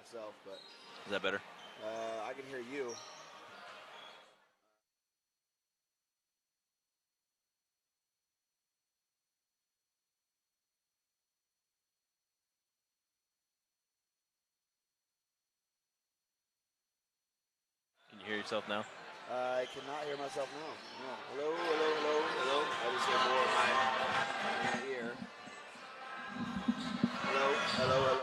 myself, but is that better? I can hear you. Can you hear yourself now? I cannot hear myself now. No. Hello, hello, hello, hello. I just hear more of my ear. Hello, hello, hello.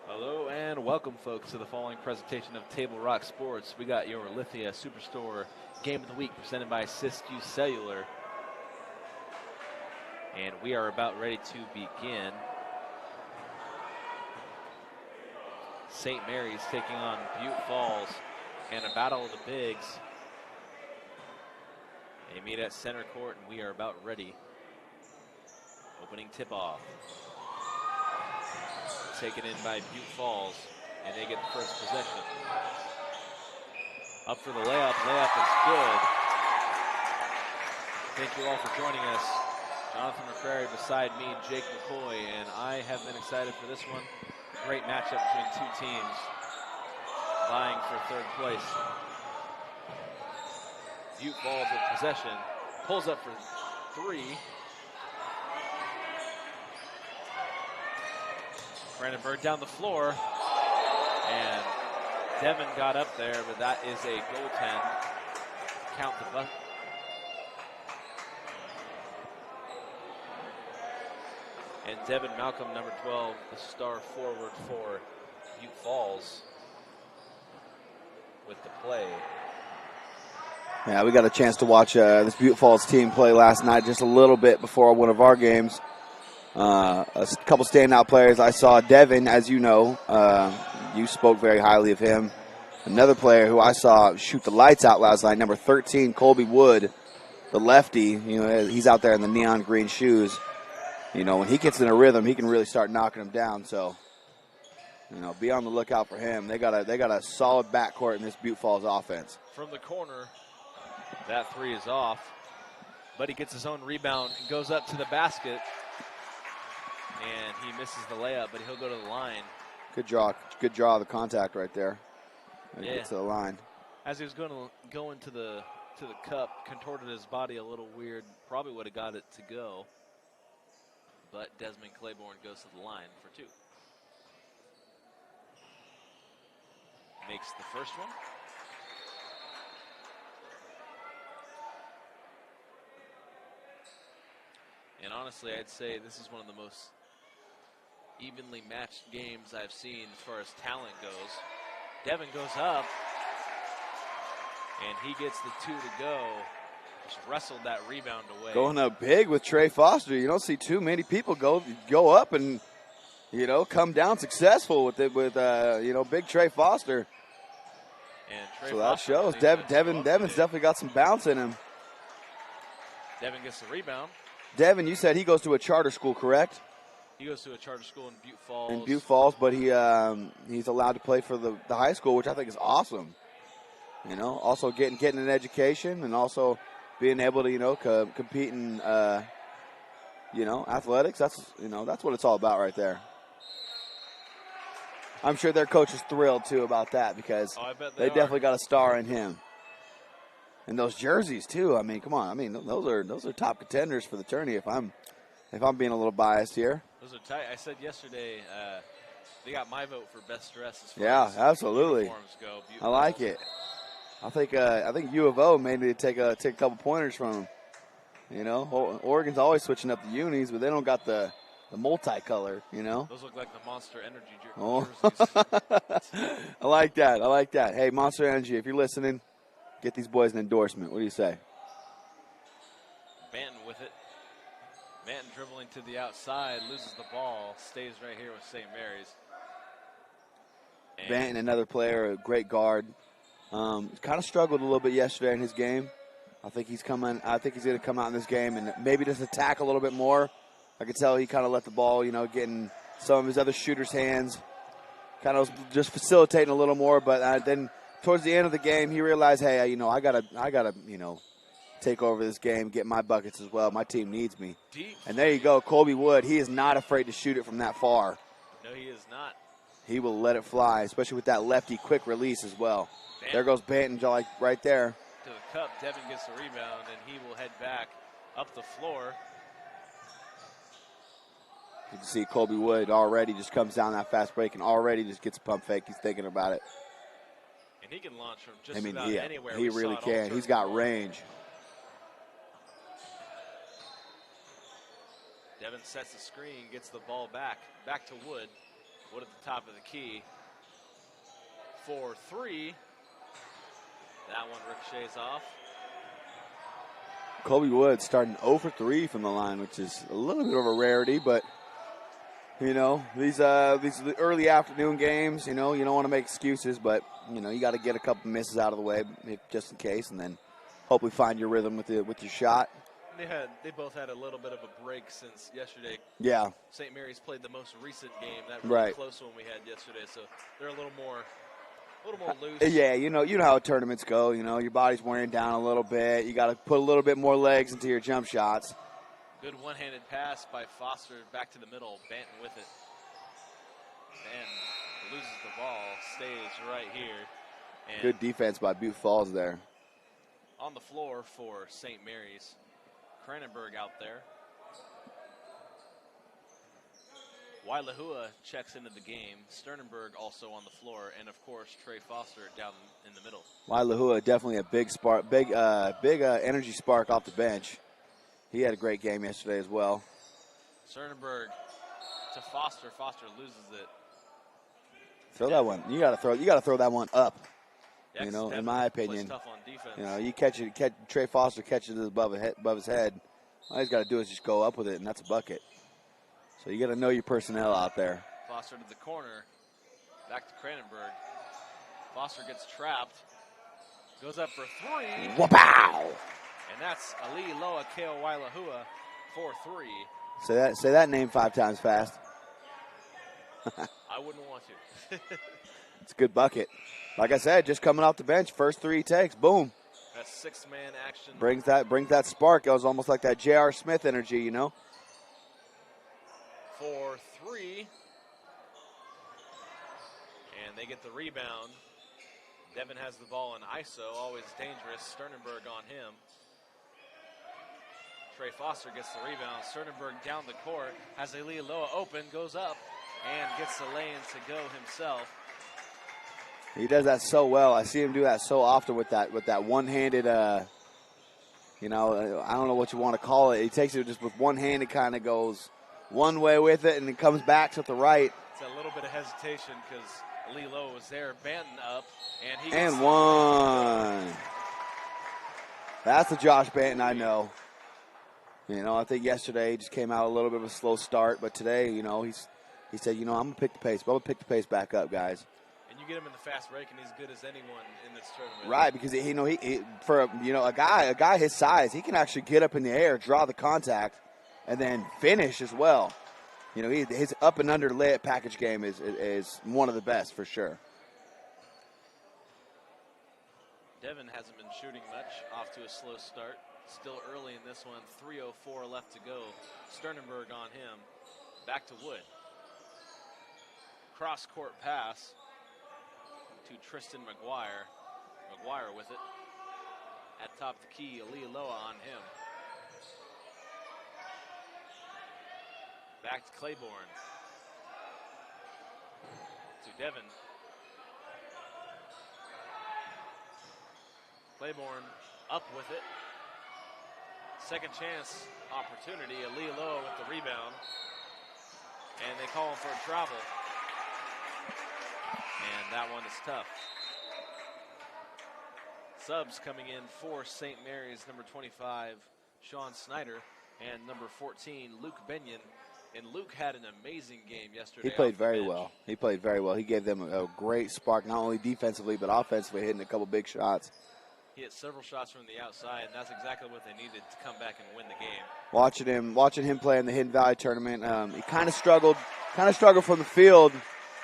Hello and welcome, folks, to the following presentation of Table Rock Sports. We got your Lithia Superstore Game of the Week presented by Siskiyou Cellular. And we are about ready to begin. St. Mary's taking on Butte Falls and a battle of the bigs. They meet at center court and we are about ready. Opening tip-off. Taken in by Butte Falls, and they get the first possession. Up for the layup. Layup is good. Thank you all for joining us. Jonathan McCrary beside me, Jake McCoy, and I have been excited for this one. Great matchup between two teams vying for third place. Butte Falls with possession. Pulls up for three. Brandon Bird down the floor, and Devin got up there, but that is a goaltend. Count the bucket. And Devin Malcolm, number 12, the star forward for Butte Falls, with the play. Yeah, we got a chance to watch this Butte Falls team play last night just a little bit before one of our games. A couple standout players. I saw Devin, as you know. You spoke very highly of him. Another player who I saw shoot the lights out last night, number 13, Colby Wood, the lefty. You know, he's out there in the neon green shoes. You know, when he gets in a rhythm, he can really start knocking them down. So, you know, be on the lookout for him. They got a solid backcourt in this Butte Falls offense. From the corner, that three is off, but he gets his own rebound and goes up to the basket. And he misses the layup, but he'll go to the line. Good draw of the contact right there. Yeah. Gets to the line. As he was going to go into the cup, contorted his body a little weird. Probably would have got it to go. But Desmond Claiborne goes to the line for two. Makes the first one. And honestly, I'd say this is one of the most evenly matched games I've seen as far as talent goes. Devin goes up, and he gets the two to go. Just wrestled that rebound away. Going up big with Trey Foster. You don't see too many people go up and, you know, come down successful with it with you know, big Trey Foster. And Trey so Foster that shows Devin's definitely got some bounce in him. Devin gets the rebound. Devin, you said he goes to a charter school, correct? He goes to a charter school in Butte Falls. In Butte Falls, but he's allowed to play for the high school, which I think is awesome. You know, also getting an education and also being able to, you know, compete in, you know, athletics. That's what it's all about right there. I'm sure their coach is thrilled too about that because I bet they definitely got a star in him. And those jerseys too. I mean, come on. I mean, those are top contenders for the tourney. If I'm if I'm being a little biased here. Those are tight. I said yesterday they got my vote for best dress as far Yeah, as absolutely. uniforms go. Butte I like Falls. it. I think U of O made me take a couple pointers from them. You know, Oregon's always switching up the unis, but they don't got the multicolor. You know. Those look like the Monster Energy Oh. jerseys. I like that. I like that. Hey, Monster Energy, if you're listening, get these boys an endorsement. What do you say? Banton with it. Banton dribbling to the outside, loses the ball, stays right here with St. Mary's. Banton, another player, a great guard. Kind of struggled a little bit yesterday in his game. I think he's going to come out in this game and maybe just attack a little bit more. I could tell he kind of let the ball, get in some of his other shooters' hands. Kind of just facilitating a little more, but then towards the end of the game, he realized, hey, I gotta, take over this game, get my buckets as well. My team needs me. Deep. And there you go, Colby Wood. He is not afraid to shoot it from that far. No, he is not. He will let it fly, especially with that lefty quick release as well. Banton. There goes Banton, like right there. To the cup, Devin gets the rebound, and he will head back up the floor. You can see Colby Wood already just comes down that fast break and already just gets a pump fake. He's thinking about it. And he can launch from just about anywhere. He really can. He's got range. Devin sets the screen, gets the ball back to Wood. Wood at the top of the key. 4-3. That one ricochets off. Colby Wood starting 0 for 3 from the line, which is a little bit of a rarity, but these early afternoon games, you don't want to make excuses, but you got to get a couple misses out of the way just in case, and then hopefully find your rhythm with your shot. They both had a little bit of a break since yesterday. Yeah. St. Mary's played the most recent game, that right. close one we had yesterday, so they're a little more loose. Yeah, you know how tournaments go. Your body's wearing down a little bit. You got to put a little bit more legs into your jump shots. Good one-handed pass by Foster back to the middle. Banton with it. Banton loses the ball, stays right here. And good defense by Butte Falls there. On the floor for St. Mary's. Cranenberg out there. Wailahua checks into the game. Sternenberg also on the floor, and of course Trey Foster down in the middle. Wailahua definitely a big spark, big energy spark off the bench. He had a great game yesterday as well. Sternenberg to Foster. Foster loses it. Throw that one. You got to throw that one up. Yes, in my opinion. Tough on defense. You catch it. Trey Foster catches it above his head. All he's got to do is just go up with it, and that's a bucket. So you got to know your personnel out there. Foster to the corner. Back to Cranenberg. Foster gets trapped. Goes up for three. Wow! And that's Ali Loa Keo Wailahua for 3. Say that name 5 times fast. I wouldn't want to. It's a good bucket. Like I said, just coming off the bench, first 3 he takes, boom. That's 6-man action. Brings that spark. It was almost like that J.R. Smith energy, For 3. And they get the rebound. Devin has the ball in ISO, always dangerous. Sternenberg on him. Trey Foster gets the rebound. Sternenberg down the court. Has Ali Loa open, goes up, and gets the lay-in to go himself. He does that so well. I see him do that so often with that one-handed, I don't know what you want to call it. He takes it just with one hand. It kind of goes one way with it, and it comes back to the right. It's a little bit of hesitation because Ali Loa was there, Banton up, and he and one. That's the Josh Banton I know. I think yesterday he just came out a little bit of a slow start, but today, he said, I'm gonna pick the pace. But I'm gonna pick the pace back up, guys. And you get him in the fast break, and he's good as anyone in this tournament. Right, because he for a guy his size, he can actually get up in the air, draw the contact, and then finish as well. His up and under layup package game is one of the best for sure. Devin hasn't been shooting much, off to a slow start. Still early in this one, 3:04 left to go. Sternenberg on him. Back to Wood. Cross-court pass to Tristan McGuire. McGuire with it. At top of the key, Ali Loa on him. Back to Claiborne. To Devin. Claiborne up with it. Second chance opportunity. Alialoa with the rebound. And they call him for a travel. And that one is tough. Subs coming in for St. Mary's, number 25, Sean Snyder, and number 14, Luke Benyon. And Luke had an amazing game yesterday. He played very well. He played very well. He gave them a great spark, not only defensively, but offensively, hitting a couple big shots. He hit several shots from the outside, and that's exactly what they needed to come back and win the game. Watching him play in the Hidden Valley tournament, he kind of struggled from the field.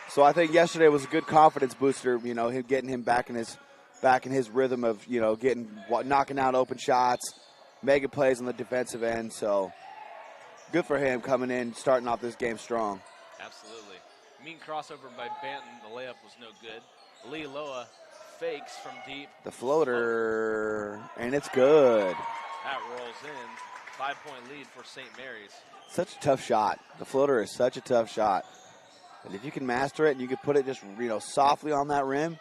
So I think yesterday was a good confidence booster. You know, him getting him back in his rhythm of, you know, knocking out open shots, making plays on the defensive end. So good for him coming in, starting off this game strong. Absolutely. Mean crossover by Banton. The layup was no good. Alialoa fakes from deep. The floater, and it's good. That rolls in. 5-point lead for St. Mary's. Such a tough shot. The floater is such a tough shot. And if you can master it and you can put it just, you know, softly on that rim,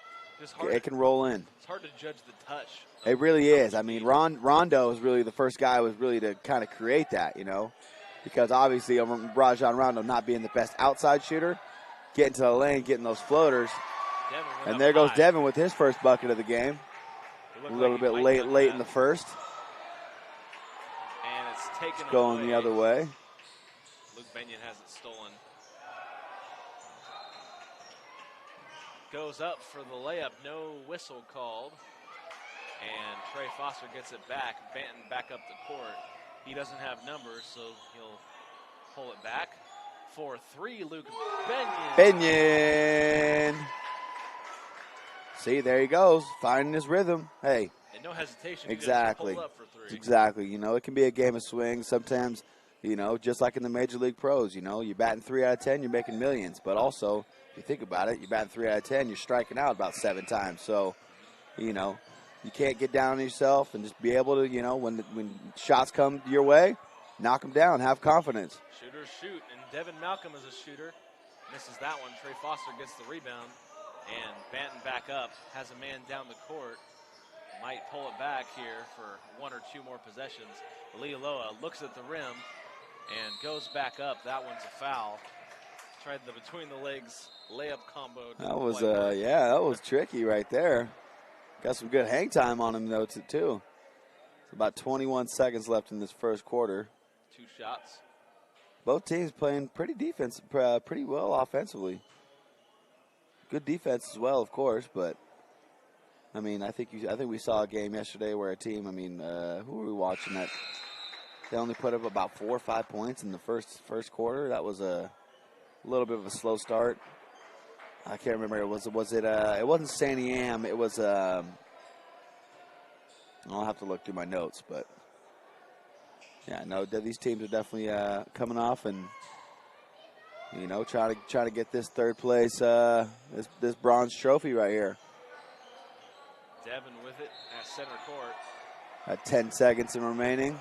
it can roll in. It's hard to judge the touch. It really is. I mean, Rondo is really the first guy who was really to kind of create that, you know, because obviously Rajon Rondo not being the best outside shooter, getting to the lane, getting those floaters. And there goes Devin with his first bucket of the game. A little bit late in the first. And it's taken going the other way. Luke Benyon has it stolen. Goes up for the layup, no whistle called. And Trey Foster gets it back. Banton back up the court. He doesn't have numbers, so he'll pull it back. For three, Luke Benyon. See, there he goes, finding his rhythm. Hey. And no hesitation. Exactly. Pull up for three. Exactly. You know, it can be a game of swings. Sometimes, you know, just like in the Major League Pros, you know, you're batting 3 out of 10, you're making millions. But also, if you think about it, you're batting 3 out of 10, you're striking out about 7 times. So, you know, you can't get down on yourself and just be able to, you know, when shots come your way, knock them down, have confidence. Shooters shoot, and Devin Malcolm is a shooter. Misses that one. Trey Foster gets the rebound. And Banton back up, has a man down the court. Might pull it back here for 1 or 2 more possessions. Alialoa looks at the rim and goes back up. That one's a foul. Tried the between the legs layup combo. That was that was tricky right there. Got some good hang time on him though too. It's about 21 seconds left in this first quarter. 2 shots. Both teams playing pretty well offensively. Good defense as well, of course, but I mean, I think we saw a game yesterday where a team. I mean, who were we watching? That they only put up about 4 or 5 points in the first quarter. That was a little bit of a slow start. I can't remember. It wasn't Sandy Am. It was. I'll have to look through my notes, but yeah, no, these teams are definitely coming off and. You know, try to get this third place, this bronze trophy right here. Devin with it at center court. At 10 seconds remaining.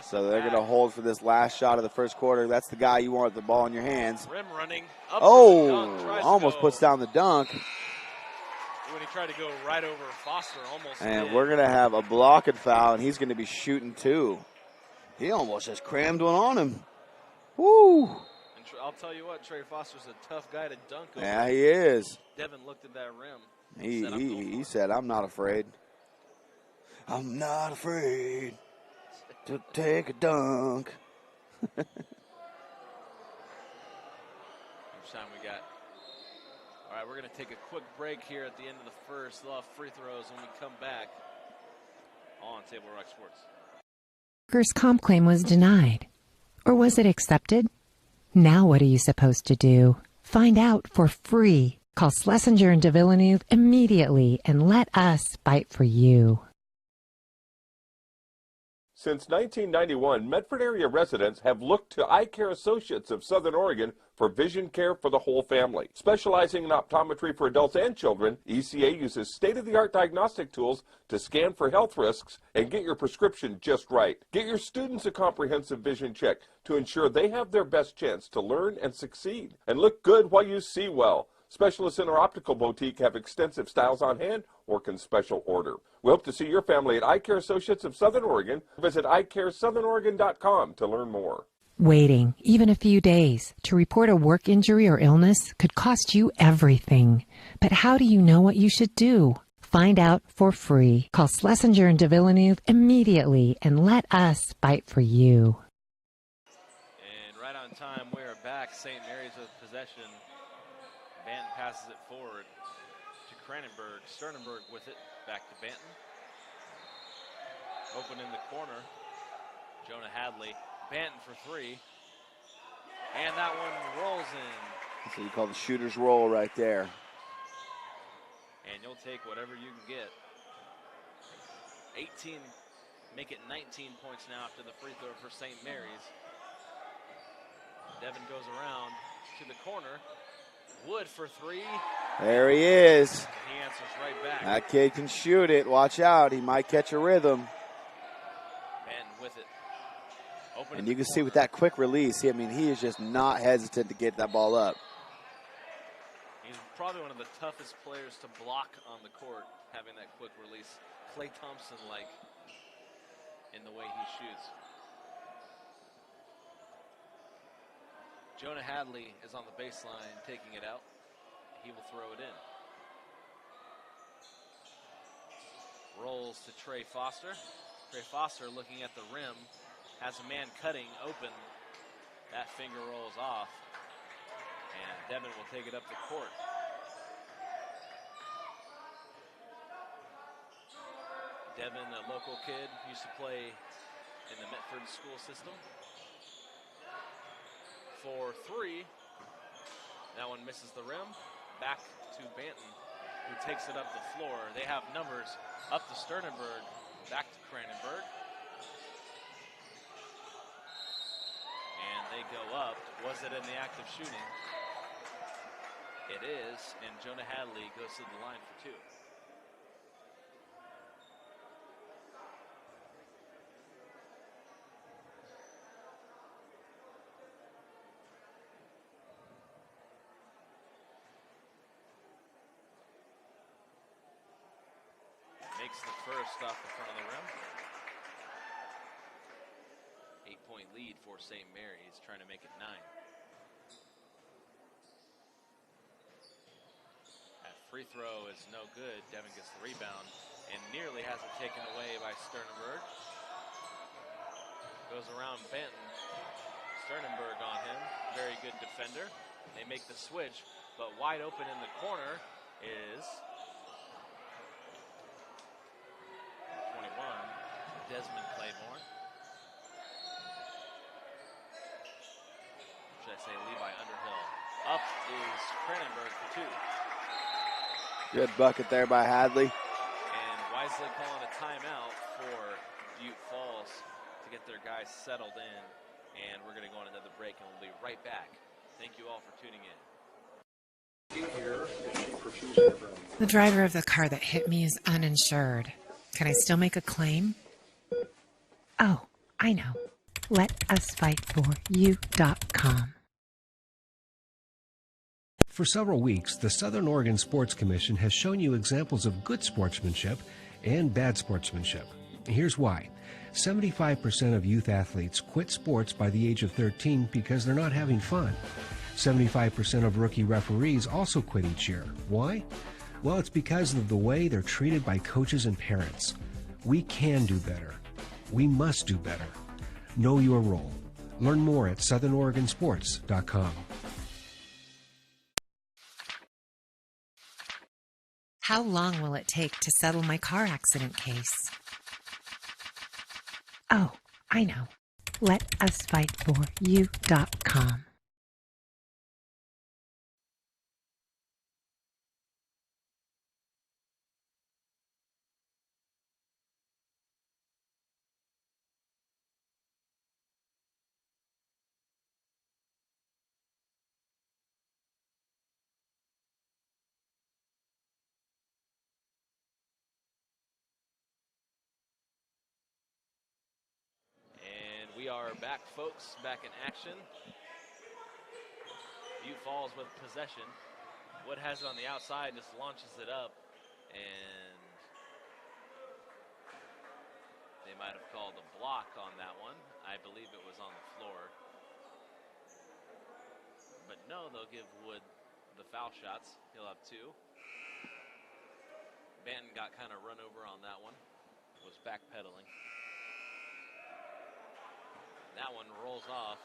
So they're going to hold for this last shot of the first quarter. That's the guy you want with the ball in your hands. Rim running. Up almost puts down the dunk. When he tried to go right over Foster, almost And did. we're going to have a block and foul, and he's going to be shooting too. He almost just crammed one on him. Woo! I'll tell you what, Trey Foster's a tough guy to dunk over. Yeah, he is. Devin looked at that rim. He said, I'm not afraid. I'm not afraid to take a dunk. How much time we got? All right, we're going to take a quick break here at the end of the first. They'll have free throws when we come back on Table Rock Sports. Workers' comp claim was denied. Or was it accepted? Now what are you supposed to do? Find out for free. Call Schlesinger and DeVilleneuve immediately and let us fight for you. Since 1991, Medford area residents have looked to Eye Care Associates of Southern Oregon for vision care for the whole family. Specializing in optometry for adults and children, ECA uses state-of-the-art diagnostic tools to scan for health risks and get your prescription just right. Get your students a comprehensive vision check to ensure they have their best chance to learn and succeed. And look good while you see well. Specialists in our optical boutique have extensive styles on hand or can special order. We hope to see your family at Eye Care Associates of Southern Oregon. Visit eyecaresouthern.oregon.com to learn more. Waiting, even a few days, to report a work injury or illness could cost you everything. But how do you know what you should do? Find out for free. Call Schlesinger and de Villeneuve immediately and let us fight for you. And right on time, we're back. St. Mary's with possession. Banton passes it forward to Cranenberg. Sternenberg with it. Back to Banton. Open in the corner. Jonah Hadley. Banton for three. And that one rolls in. That's what you call the shooter's roll right there. And you'll take whatever you can get. 18, make it 19 points now after the free throw for St. Mary's. Devin goes around to the corner. Wood for three. There he is. He answers right back. That kid can shoot it. Watch out. He might catch a rhythm. Banton with it. Open And you can see with that quick release, he is just not hesitant to get that ball up. He's probably one of the toughest players to block on the court, having that quick release. Klay Thompson-like in the way he shoots. Jonah Hadley is on the baseline taking it out. He will throw it in. Rolls to Trey Foster. Trey Foster looking at the rim. Has a man cutting open. That finger rolls off. And Devin will take it up the court. Devin, a local kid, used to play in the Medford school system. For three. That one misses the rim. Back to Banton, who takes it up the floor. They have numbers up to Sternenberg, back to Cranenberg. And they go up. Was it in the act of shooting? It is, and Jonah Hadley goes to the line for two. Makes the first off the front of the rim. 8-point lead for St. Mary's, trying to make it 9. That free throw is no good. Devin gets the rebound and nearly has it taken away by Sternenberg. Goes around Banton. Sternenberg on him. Very good defender. They make the switch, but wide open in the corner is Desmond Claiborne. Should I say Levi Underhill. Up is Cranenberg for two. Good bucket there by Hadley. And wisely calling a timeout for Butte Falls to get their guys settled in. And we're going to go on another break, and we'll be right back. Thank you all for tuning in. The driver of the car that hit me is uninsured. Can I still make a claim? Oh, I know. LetUsFightForYou.com. For several weeks, the Southern Oregon Sports Commission has shown you examples of good sportsmanship and bad sportsmanship. Here's why. 75% of youth athletes quit sports by the age of 13 because they're not having fun. 75% of rookie referees also quit each year. Why? Well, it's because of the way they're treated by coaches and parents. We can do better. We must do better. Know your role. Learn more at southernoregonsports.com. How long will it take to settle my car accident case? Oh, I know. LetUsFightForYou.com. are back, folks, back in action. Butte Falls with possession. Wood has it on the outside, just launches it up, and they might have called a block on that one. I believe it was on the floor. But no, they'll give Wood the foul shots. He'll have 2. Banton got kind of run over on that one, was backpedaling. That one rolls off.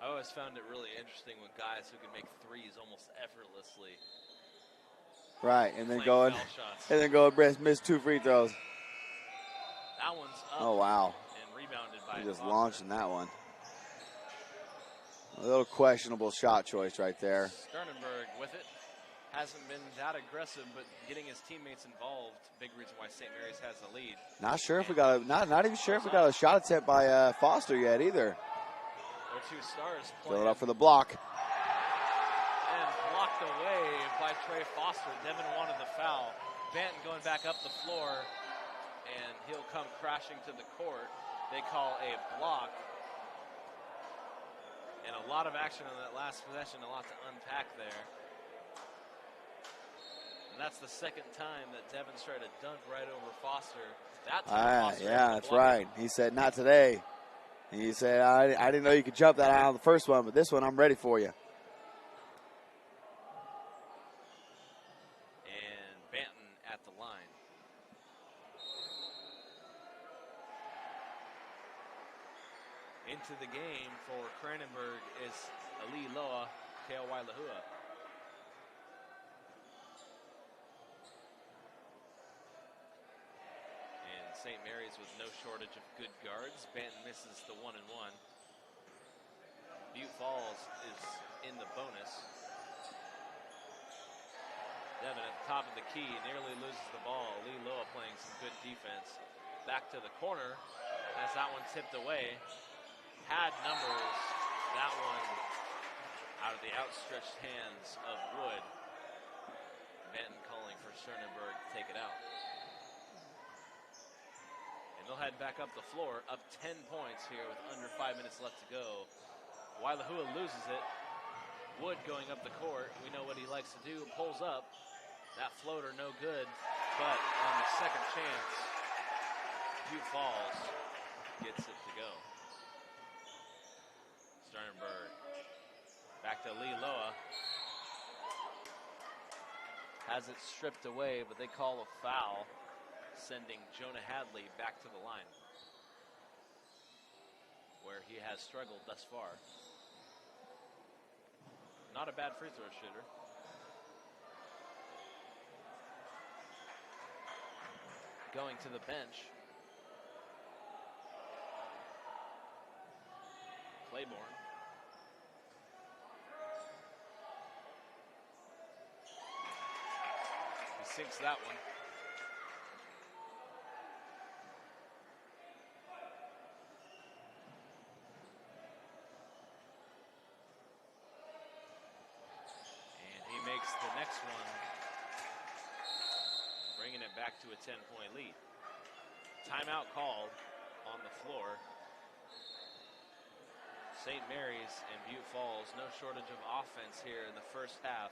I always found it really interesting when guys who can make threes almost effortlessly. Right, and then miss 2 free throws. That one's up. Oh, wow. And rebounded by He just Foster. launching that one. A little questionable shot choice right there. Sternenberg with it. Hasn't been that aggressive, but getting his teammates involved. Big reason why St. Mary's has the lead. Not sure if we got not even sure if we got a shot attempt by Foster yet either. Their 2 stars Fill playing. it up for the block. And blocked away by Trey Foster. Devin wanted the foul. Banton going back up the floor, and he'll come crashing to the court. They call a block. And a lot of action on that last possession, a lot to unpack there. And that's the second time that Devin's tried to dunk right over Foster. That time Foster yeah, that's right. He said, not today. And he said, I didn't know you could jump that high on the first one, but this one, I'm ready for you. And Banton at the line. Into the game for Cranenberg is Ali Loa, K.O.Y. Lahua. And St. Mary's with no shortage of good guards. Banton misses the 1-and-1. Butte Falls is in the bonus. Devin at the top of the key nearly loses the ball. Lee Loa playing some good defense. Back to the corner as that one tipped away. Had numbers. That one out of the outstretched hands of Wood. Banton calling for Sternenberg to take it out. And they'll head back up the floor, up 10 points here with under 5 minutes left to go. Wailahua loses it. Wood going up the court. We know what he likes to do. Pulls up. That floater no good. But on the second chance, Butte Falls gets it to go. Sternenberg back to Lee Loa. Has it stripped away, but they call a foul, sending Jonah Hadley back to the line, where he has struggled thus far. Not a bad free throw shooter. Going to the bench. Claiborne. He sinks that one. And he makes the next one, bringing it back to a 10-point lead. Timeout called on the floor. St. Mary's and Butte Falls, no shortage of offense here in the first half.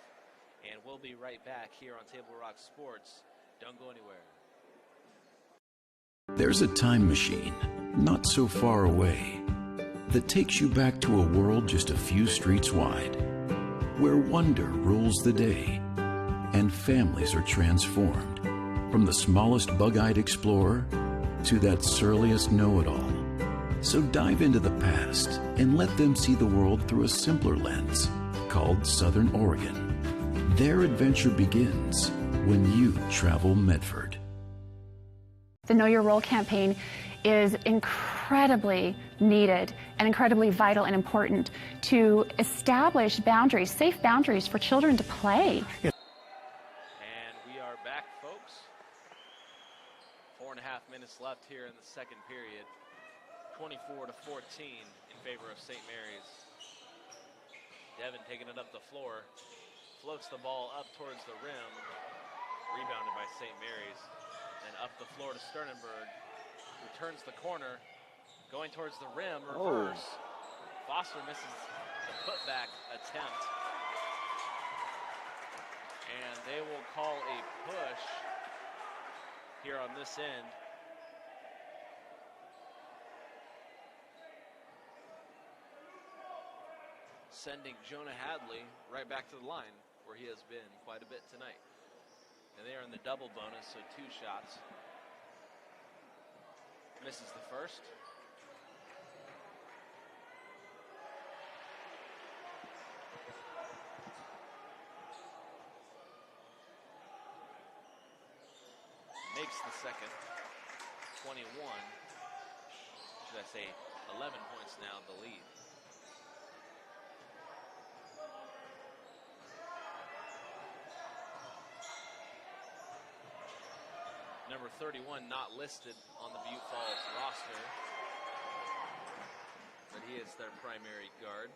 And we'll be right back here on Table Rock Sports. Don't go anywhere. There's a time machine not so far away that takes you back to a world just a few streets wide, where wonder rules the day and families are transformed, from the smallest bug-eyed explorer to that surliest know-it-all. So dive into the past and let them see the world through a simpler lens called Southern Oregon. Their adventure begins when you travel Medford. The Know Your Role campaign is incredibly needed and incredibly vital and important to establish boundaries, safe boundaries for children to play. And we are back, folks. 4.5 minutes left here in the second period. 24-14 in favor of St. Mary's. Devin taking it up the floor. Floats the ball up towards the rim. Rebounded by St. Mary's. Then up the floor to Sternenberg. who turns the corner, going towards the rim, reverse. Foster misses the putback attempt. And they will call a push here on this end. Sending Jonah Hadley right back to the line where he has been quite a bit tonight. And they are in the double bonus, so 2 shots. Misses the first. Makes the second. 21. Should I say 11 points now, the lead. Number 31 not listed on the Butte Falls roster, but he is their primary guard.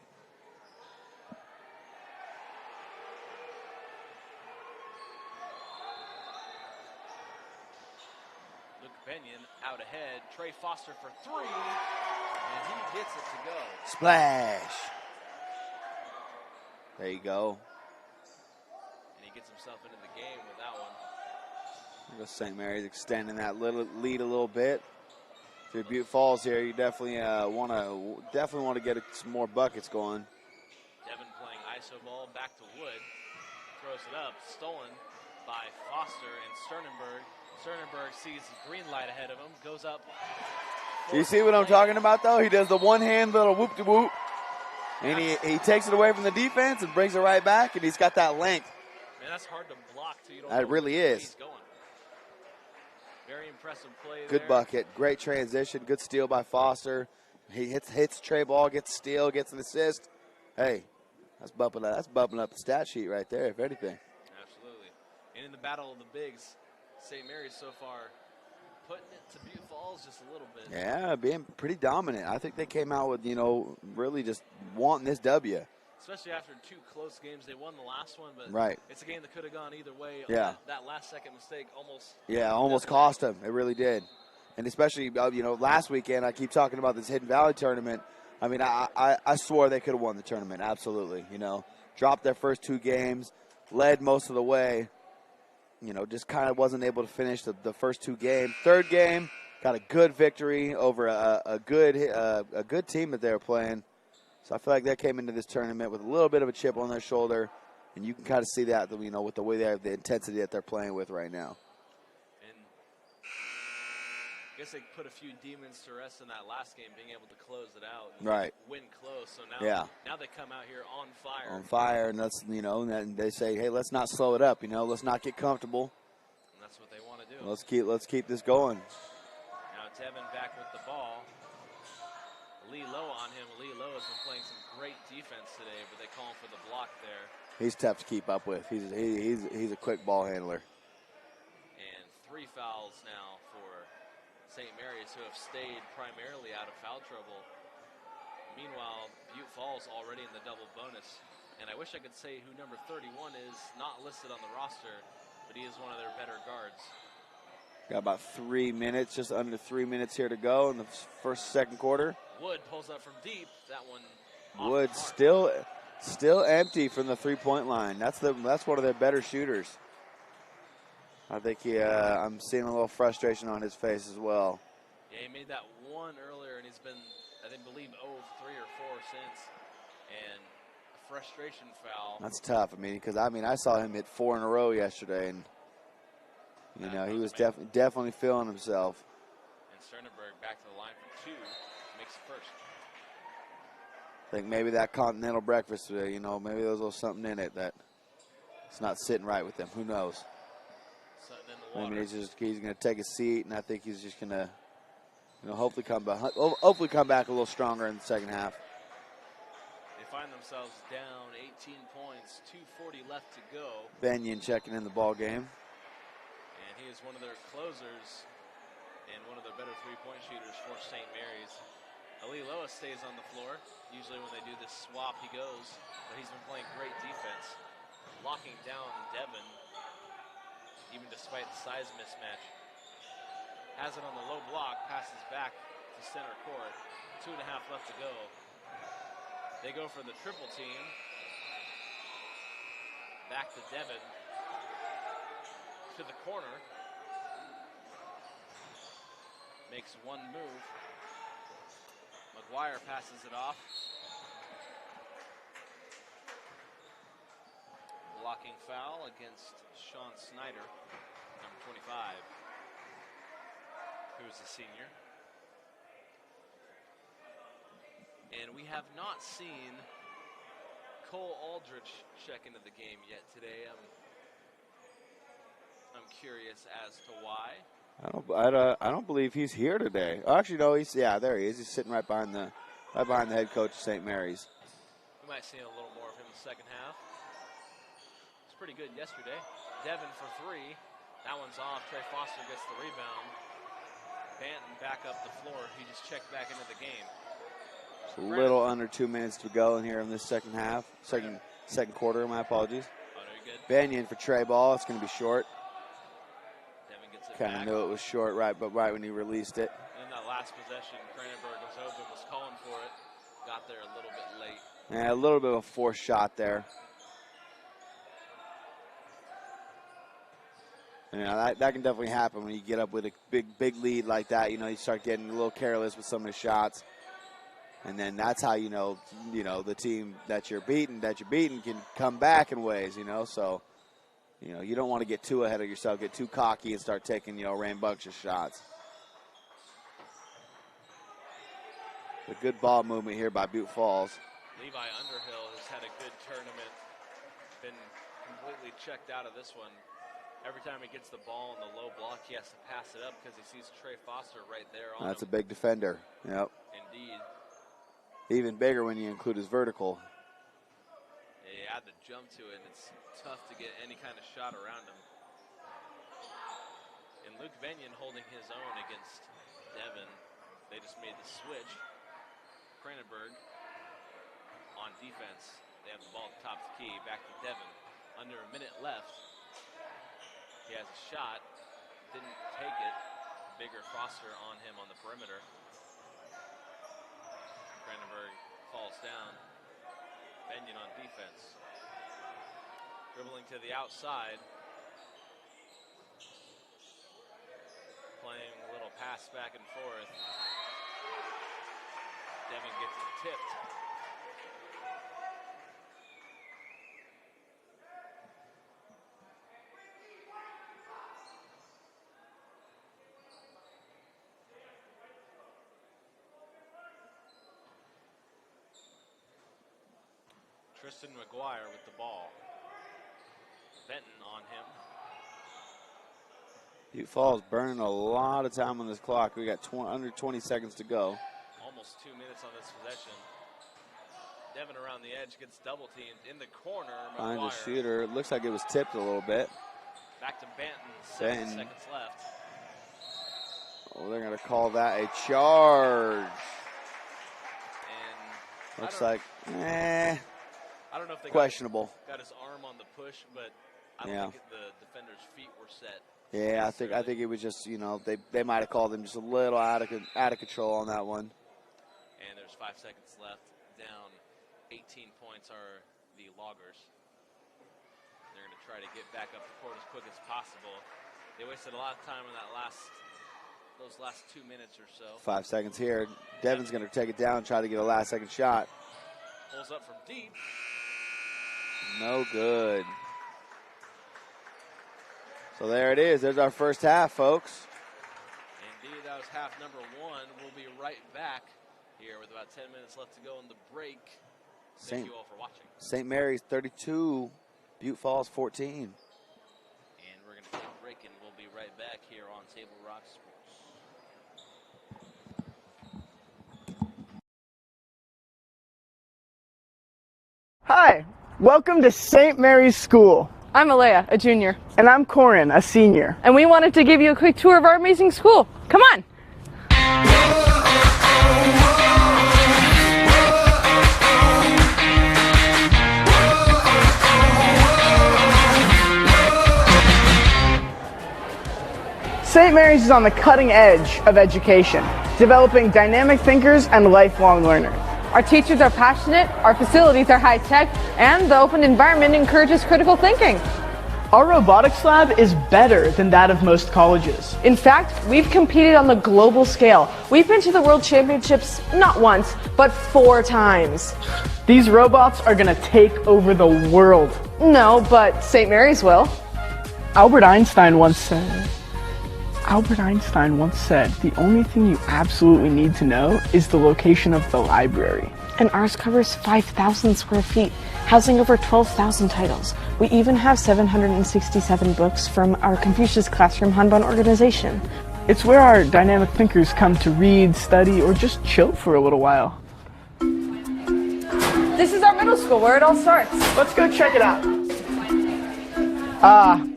Luke Benyon out ahead. Trey Foster for 3, and he gets it to go. Splash. There you go. And he gets himself into the game with that one. St. Mary's extending that little lead a little bit. If you're Butte Falls here, you definitely want to get some more buckets going. Devin playing iso ball back to Wood, throws it up, stolen by Foster and Sternenberg. Sternenberg sees the green light ahead of him, goes up. Do you see what I'm talking about, though? He does the one-hand little whoop-de-whoop, and he takes it away from the defense and brings it right back, and he's got that length. Man, that's hard to block till you don't That know really where is. he's going. Very impressive play Good there. bucket, great transition, good steal by Foster. He hits Trey ball, gets steal, gets an assist. Hey, that's bumping up the stat sheet right there, if anything. Absolutely. And in the battle of the bigs, St. Mary's so far putting it to Butte Falls just a little bit. Yeah, being pretty dominant. I think they came out with, really just wanting this W. Especially after 2 close games. They won the last one, but right. It's a game that could have gone either way. Yeah. That last second mistake almost cost them. It really did. And especially, last weekend, I keep talking about this Hidden Valley tournament. I mean, I swore they could have won the tournament. Absolutely. Dropped their first 2 games, led most of the way. Just kind of wasn't able to finish the first 2 games. Third game, got a good victory over a good team that they were playing. So I feel like they came into this tournament with a little bit of a chip on their shoulder, and you can kind of see that, with the way they have the intensity that they're playing with right now. And I guess they put a few demons to rest in that last game, being able to close it out. And right. Win close. So now they come out here on fire. On fire, and that's and they say, hey, let's not slow it up. Let's not get comfortable. And that's what they want to do. Let's keep this going. Now Devin back with the ball. Lee Lowe on him. Lee Lowe has been playing some great defense today, but they call him for the block there. He's tough to keep up with. He's a quick ball handler. And 3 fouls now for St. Mary's, who have stayed primarily out of foul trouble. Meanwhile, Butte Falls already in the double bonus. And I wish I could say who number 31 is, not listed on the roster, but he is one of their better guards. Got about 3 minutes, just under 3 minutes here to go in the second quarter. Wood pulls up from deep. That one. Wood still empty from the 3-point line. That's one of their better shooters. I think I'm seeing a little frustration on his face as well. Yeah, he made that one earlier, and he's been, I believe, 0 of 3 or 4 since. And a frustration foul. That's tough. Because I saw him hit 4 in a row yesterday, and he was definitely feeling himself. And Sternenberg back to the line for 2. Makes the first. I think maybe that continental breakfast today, maybe there's a little something in it that it's not sitting right with him. Who knows? Something in the water. He's going to take a seat, and I think he's just going to, hopefully come back a little stronger in the second half. They find themselves down 18 points, 2:40 left to go. Benyon checking in the ball game. And he is one of their closers and one of their better 3-point shooters for St. Mary's. Ali Lois stays on the floor. Usually when they do this swap, he goes. But he's been playing great defense, locking down Devin, even despite the size mismatch. has it on the low block, passes back to center court. 2.5 left to go. They go for the triple team. Back to Devin. To the corner. Makes one move. McGuire passes it off. Blocking foul against Sean Snyder, number 25, who's a senior. And we have not seen Cole Aldrich check into the game yet today. I'm curious as to why. I don't believe he's here today. Oh, actually, no, there he is. He's sitting right behind the head coach of St. Mary's. We might see a little more of him in the second half. It's pretty good yesterday. Devin for 3. That one's off. Trey Foster gets the rebound. Banton back up the floor. He just checked back into the game. It's a little under 2 minutes to go in here in this second half. Second quarter, my apologies. Oh, no, you're good. Banyan for Trey ball. It's going to be short. Devin gets it Kind of back. knew it was short, right when he released it. In that last possession, Cranenberg was open, was calling for it. Got there a little bit late. Yeah, a little bit of a forced shot there. Yeah, that can definitely happen when you get up with a big lead like that. You start getting a little careless with some of the shots. And then that's how you know the team that you're beating can come back in ways, So, you don't want to get too ahead of yourself, get too cocky and start taking, rambunctious shots. A good ball movement here by Butte Falls. Levi Underhill has had a good tournament. Been completely checked out of this one. Every time he gets the ball in the low block, he has to pass it up because he sees Trey Foster right there on That's him. a big defender. Yep. Indeed. Even bigger when you include his vertical. Yeah, you add the jump to it, and it's tough to get any kind of shot around him. And Luke Benyon holding his own against Devin. They just made the switch. Cranenberg on defense. They have the ball at the top of the key. Back to Devin. Under a minute left. He has a shot. Didn't take it. Bigger Foster on him on the perimeter. Cranenberg falls down. Benyon on defense. Dribbling to the outside. Playing a little pass back and forth. Devin gets it tipped. Tristan McGuire with the ball. Benton on him. Butte Falls burning a lot of time on this clock. We got under 20 seconds to go. Almost 2 minutes on this possession. Devin around the edge gets double teamed in the corner. Find McGuire. the shooter. It looks like it was tipped a little bit. Back to Banton. 7 seconds left. Oh, they're going to call that a charge. And looks like, I don't know if they questionable. Got his arm on the push, but I don't think the defender's feet were set. Yeah, I think it was just, they might have called him just a little out of control on that one. And there's 5 seconds left. Down 18 points are the Loggers. They're going to try to get back up the court as quick as possible. They wasted a lot of time in those last 2 minutes or so. 5 seconds here. Devin's going to take it down, try to get a last-second shot. Pulls up from deep. No good. So there it is. There's our first half, folks. Indeed, that was half number 1. We'll be right back here with about 10 minutes left to go in the break. Thank you all for watching. St. Mary's 32, Butte Falls 14. And we're going to take a break, and we'll be right back here on Table Rock Sports. Hi, welcome to St. Mary's School. I'm Alea, a junior. And I'm Corin, a senior. And we wanted to give you a quick tour of our amazing school. Come on! St. Mary's is on the cutting edge of education, developing dynamic thinkers and lifelong learners. Our teachers are passionate, our facilities are high-tech, and the open environment encourages critical thinking. Our robotics lab is better than that of most colleges. In fact, we've competed on the global scale. We've been to the World Championships not once, but 4 times. These robots are going to take over the world. No, but St. Mary's will. Albert Einstein once said, the only thing you absolutely need to know is the location of the library. And ours covers 5,000 square feet, housing over 12,000 titles. We even have 767 books from our Confucius Classroom Hanban organization. It's where our dynamic thinkers come to read, study, or just chill for a little while. This is our middle school, where it all starts. Let's go check it out.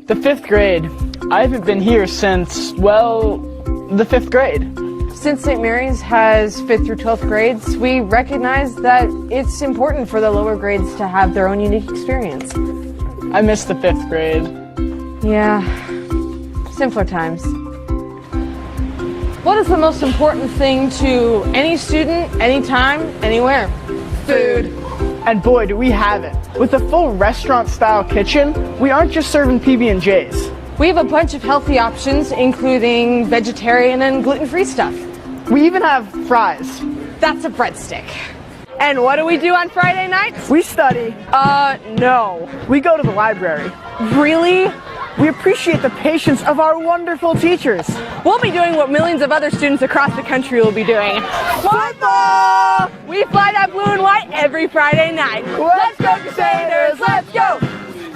The 5th grade. I haven't been here since, well, the 5th grade. Since St. Mary's has 5th through 12th grades, we recognize that it's important for the lower grades to have their own unique experience. I miss the 5th grade. Yeah, simpler times. What is the most important thing to any student, anytime, anywhere? Food. And boy, do we have it. With a full restaurant-style kitchen, we aren't just serving PB&Js. We have a bunch of healthy options, including vegetarian and gluten-free stuff. We even have fries. That's a breadstick. And what do we do on Friday nights? We study. No. We go to the library. Really? We appreciate the patience of our wonderful teachers. We'll be doing what millions of other students across the country will be doing. Football! We fly that blue and white every Friday night. Let's go Crusaders, let's go!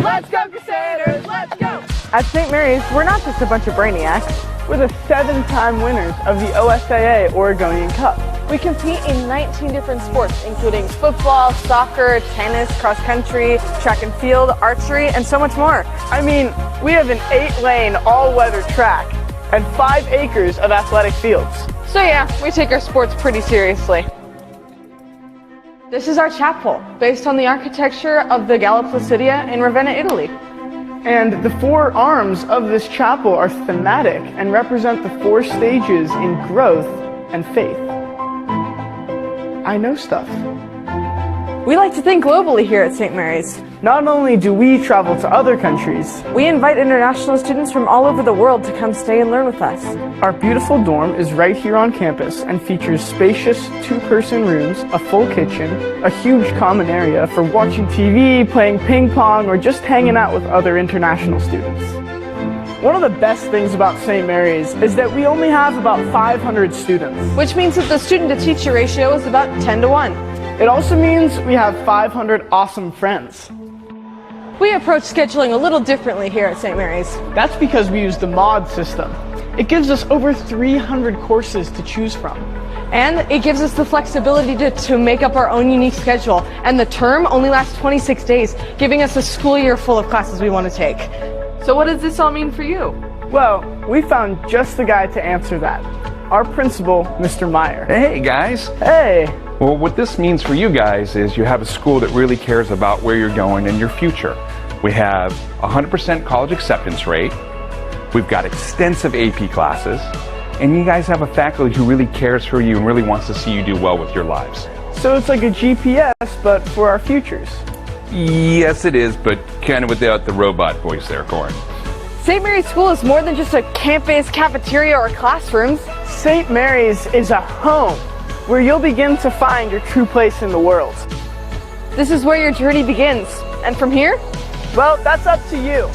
Let's go Crusaders, let's go! At St. Mary's, we're not just a bunch of brainiacs. We're the 7-time winners of the OSAA Oregonian Cup. We compete in 19 different sports, including football, soccer, tennis, cross country, track and field, archery, and so much more. I mean, we have an 8-lane all-weather track and 5 acres of athletic fields. So yeah, we take our sports pretty seriously. This is our chapel, based on the architecture of the Galla Placidia in Ravenna, Italy. And the 4 arms of this chapel are thematic and represent the 4 stages in growth and faith. I know stuff. We like to think globally here at St. Mary's. Not only do we travel to other countries, we invite international students from all over the world to come stay and learn with us. Our beautiful dorm is right here on campus and features spacious 2-person rooms, a full kitchen, a huge common area for watching TV, playing ping pong, or just hanging out with other international students. One of the best things about St. Mary's is that we only have about 500 students. Which means that the student-to-teacher ratio is about 10 to 1. It also means we have 500 awesome friends. We approach scheduling a little differently here at St. Mary's. That's because we use the mod system. It gives us over 300 courses to choose from. And it gives us the flexibility to make up our own unique schedule. And the term only lasts 26 days, giving us a school year full of classes we want to take. So what does this all mean for you? Well, we found just the guy to answer that. Our principal, Mr. Meyer. Hey, guys. Hey. Well, what this means for you guys is you have a school that really cares about where you're going and your future. We have 100% college acceptance rate. We've got extensive AP classes. And you guys have a faculty who really cares for you and really wants to see you do well with your lives. So it's like a GPS, but for our futures. Yes, it is, but kind of without the robot voice there, Corin. St. Mary's School is more than just a campus, cafeteria, or classrooms. St. Mary's is a home where you'll begin to find your true place in the world. This is where your journey begins. And from here? Well, that's up to you.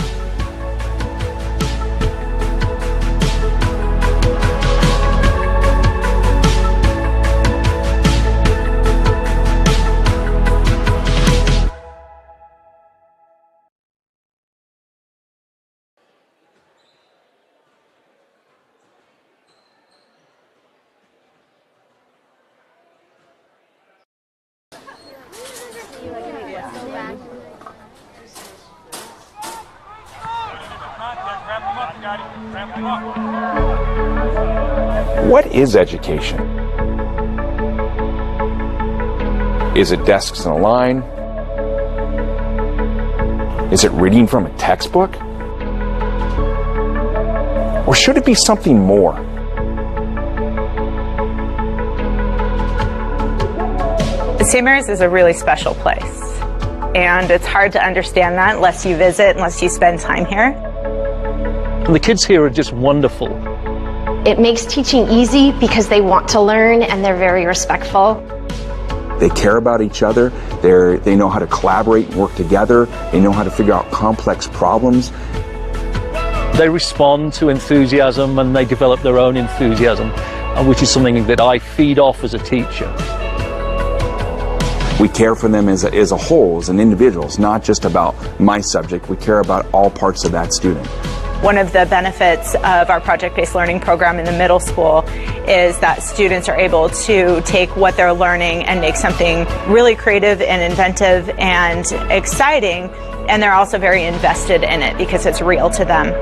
What is education? Is it desks in a line? Is it reading from a textbook? Or should it be something more? St. Mary's is a really special place, and it's hard to understand that unless you visit, unless you spend time here. And the kids here are just wonderful. It makes teaching easy because they want to learn and they're very respectful. They care about each other, they know how to collaborate and work together, they know how to figure out complex problems. They respond to enthusiasm and they develop their own enthusiasm, which is something that I feed off as a teacher. We care for them as a whole, as an individual. It's not just about my subject, we care about all parts of that student. One of the benefits of our project-based learning program in the middle school is that students are able to take what they're learning and make something really creative and inventive and exciting, and they're also very invested in it because it's real to them.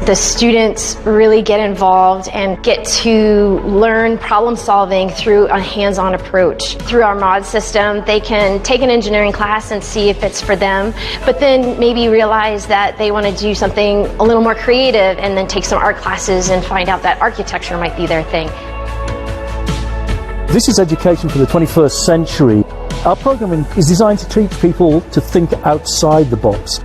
The students really get involved and get to learn problem solving through a hands-on approach. Through our mod system, they can take an engineering class and see if it's for them, but then maybe realize that they want to do something a little more creative and then take some art classes and find out that architecture might be their thing. This is education for the 21st century. Our programming is designed to teach people to think outside the box.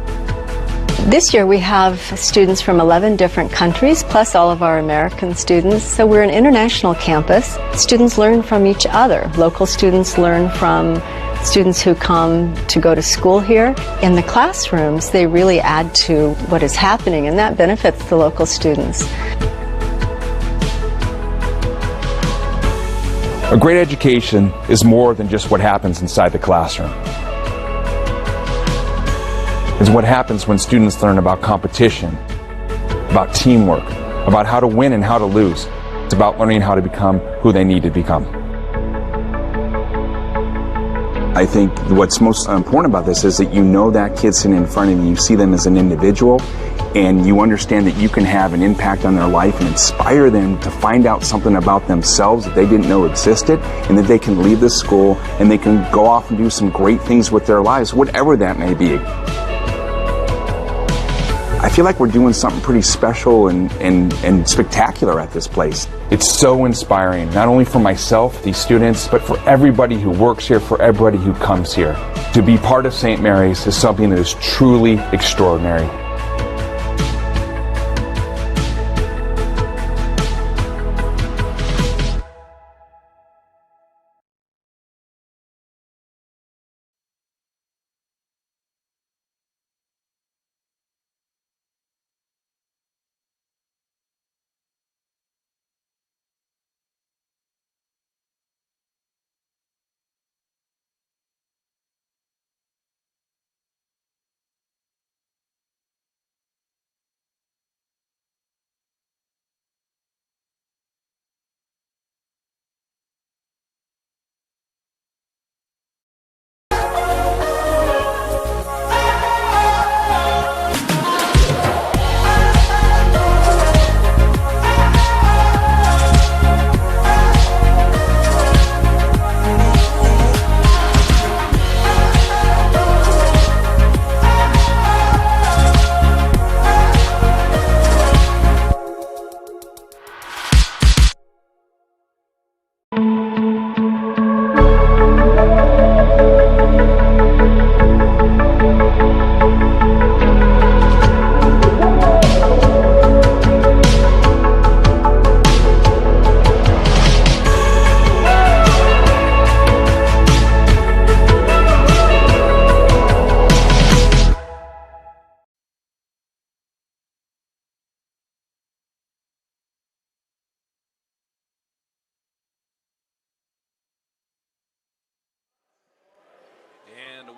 This year we have students from 11 different countries, plus all of our American students, so we're an international campus. Students learn from each other. Local students learn from students who come to go to school here. In the classrooms, they really add to what is happening, and that benefits the local students. A great education is more than just what happens inside the classroom. It's what happens when students learn about competition, about teamwork, about how to win and how to lose. It's about learning how to become who they need to become. I think what's most important about this is that you know that kid sitting in front of you, you see them as an individual, and you understand that you can have an impact on their life and inspire them to find out something about themselves that they didn't know existed, and that they can leave this school and they can go off and do some great things with their lives, whatever that may be. I feel like we're doing something pretty special and spectacular at this place. It's so inspiring, not only for myself, these students, but for everybody who works here, for everybody who comes here. To be part of St. Mary's is something that is truly extraordinary.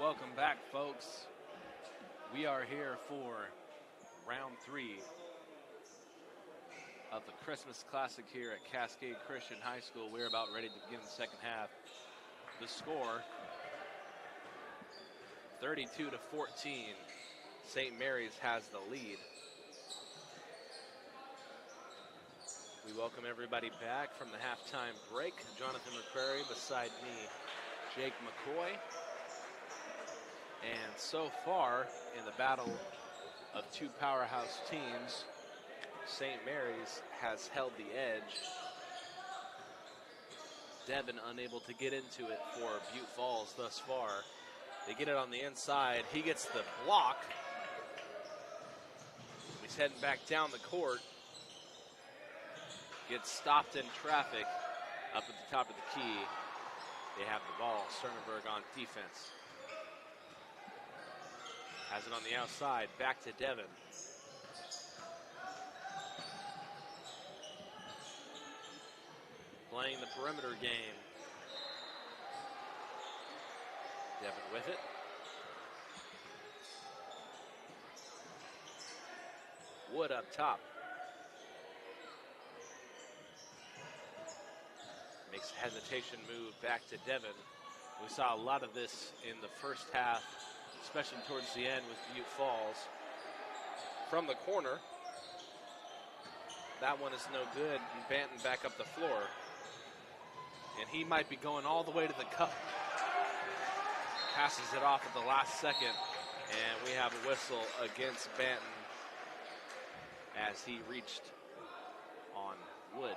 Welcome back, folks. We are here for round 3 of the Christmas Classic here at Cascade Christian High School. We're about ready to begin the second half. The score, 32-14. St. Mary's has the lead. We welcome everybody back from the halftime break. Jonathan McCrary beside me, Jake McCoy. And so far in the battle of two powerhouse teams, St. Mary's has held the edge. Devin unable to get into it for Butte Falls thus far. They get it on the inside. He gets the block. He's heading back down the court. Gets stopped in traffic up at the top of the key. They have the ball. Sternberg on defense. Has it on the outside. Back to Devin. Playing the perimeter game. Devin with it. Wood up top. Makes a hesitation move back to Devin. We saw a lot of this in the first half, especially towards the end with Butte Falls. From the corner. That one is no good, and Banton back up the floor. And he might be going all the way to the cup. Passes it off at the last second, and we have a whistle against Banton as he reached on Wood.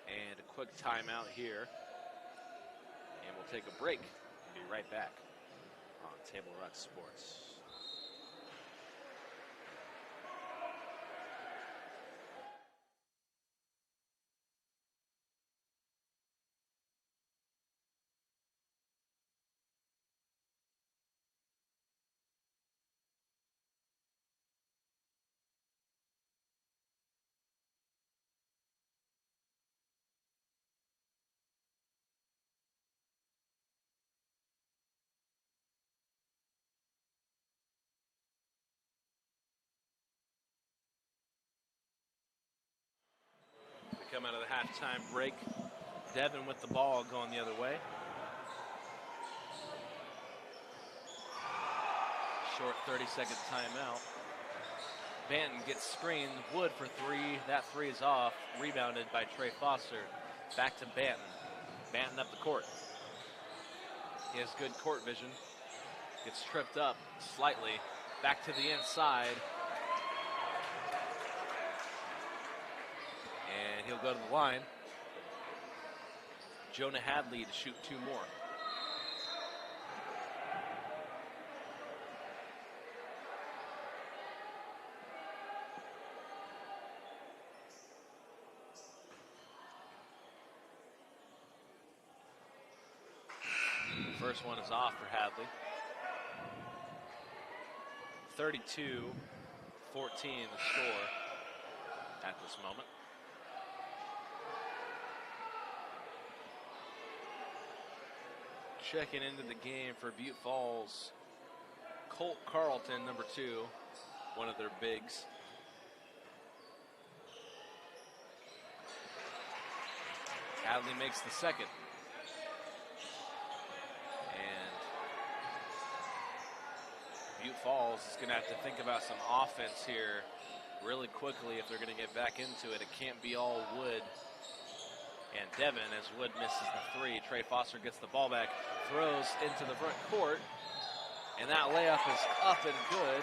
And a quick timeout here. And we'll take a break and be right back on Table Rock Sports. Come out of the halftime break. Devin with the ball going the other way. Short 30-second timeout. Banton gets screened. Wood for three. That three is off. Rebounded by Trey Foster. Back to Banton. Banton up the court. He has good court vision. Gets tripped up slightly. Back to the inside. And he'll go to the line. Jonah Hadley to shoot two more. The first one is off for Hadley. 32-14 the score at this moment. Checking into the game for Butte Falls, Colt Carlton, number 2, one of their bigs. Hadley makes the second. And Butte Falls is going to have to think about some offense here really quickly if they're going to get back into it. It can't be all Wood and Devin as Wood misses the three. Trey Foster gets the ball back, throws into the front court, and that layup is up and good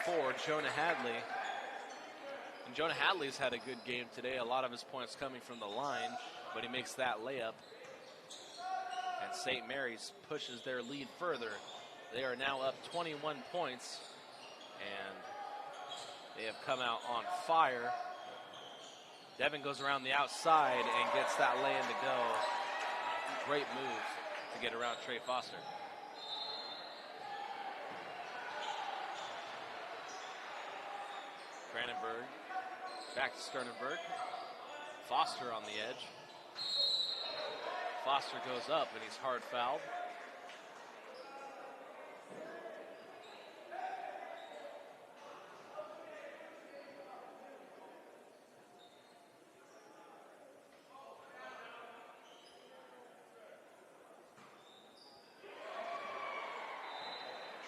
for Jonah Hadley. And Jonah Hadley's had a good game today. A lot of his points coming from the line, but he makes that layup. And St. Mary's pushes their lead further. They are now up 21 points, and they have come out on fire. Devin goes around the outside and gets that lay-in to go. Great move to get around Trey Foster. Cranenberg back to Sternberg. Foster on the edge. Foster goes up and he's hard fouled.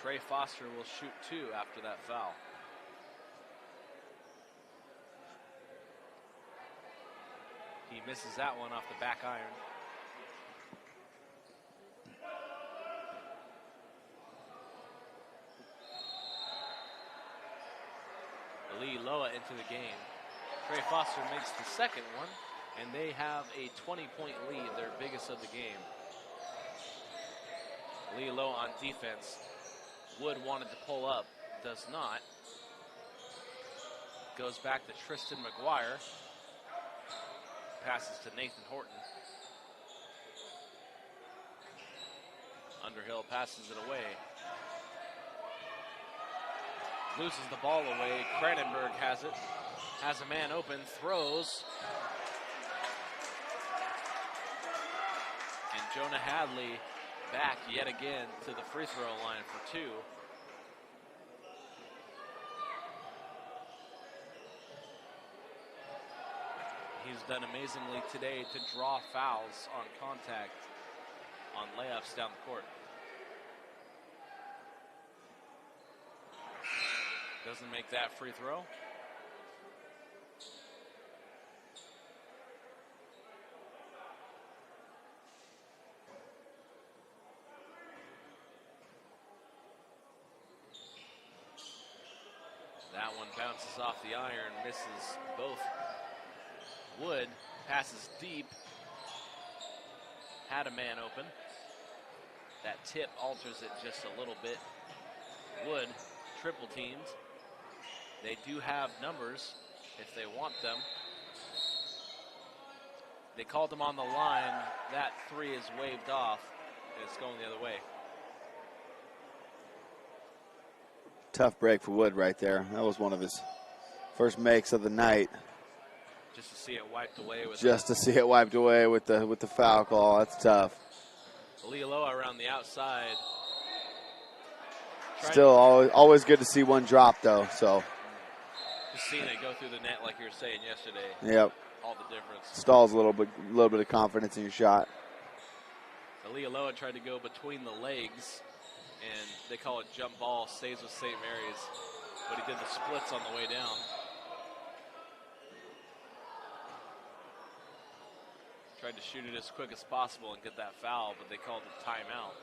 Trey Foster will shoot two after that foul. He misses that one off the back iron. Loa into the game. Trey Foster makes the second one, and they have a 20-point lead, their biggest of the game. Loa on defense. Wood wanted to pull up, does not. Goes back to Tristan McGuire. Passes to Nathan Horton. Underhill passes it away. Loses the ball away. Cranenberg has it. Has a man open. Throws. And Jonah Hadley back yet again to the free throw line for two. He's done amazingly today to draw fouls on contact on layups down the court. Doesn't make that free throw. That one bounces off the iron, misses both. Wood passes deep. Had a man open. That tip alters it just a little bit. Wood triple teamed. They do have numbers if they want them. They called him on the line. That three is waved off, and it's going the other way. Tough break for Wood right there. That was one of his first makes of the night. Just to see it wiped away with the foul call. That's tough. Lealoa around the outside. Still always good to see one drop though. So just seeing it go through the net like you were saying yesterday. Yep. All the difference. Stalls a little bit of confidence in your shot. Lealoa tried to go between the legs, and they call it jump ball. Stays with St. Mary's, but he did the splits on the way down. Tried to shoot it as quick as possible and get that foul, but they called it timeout.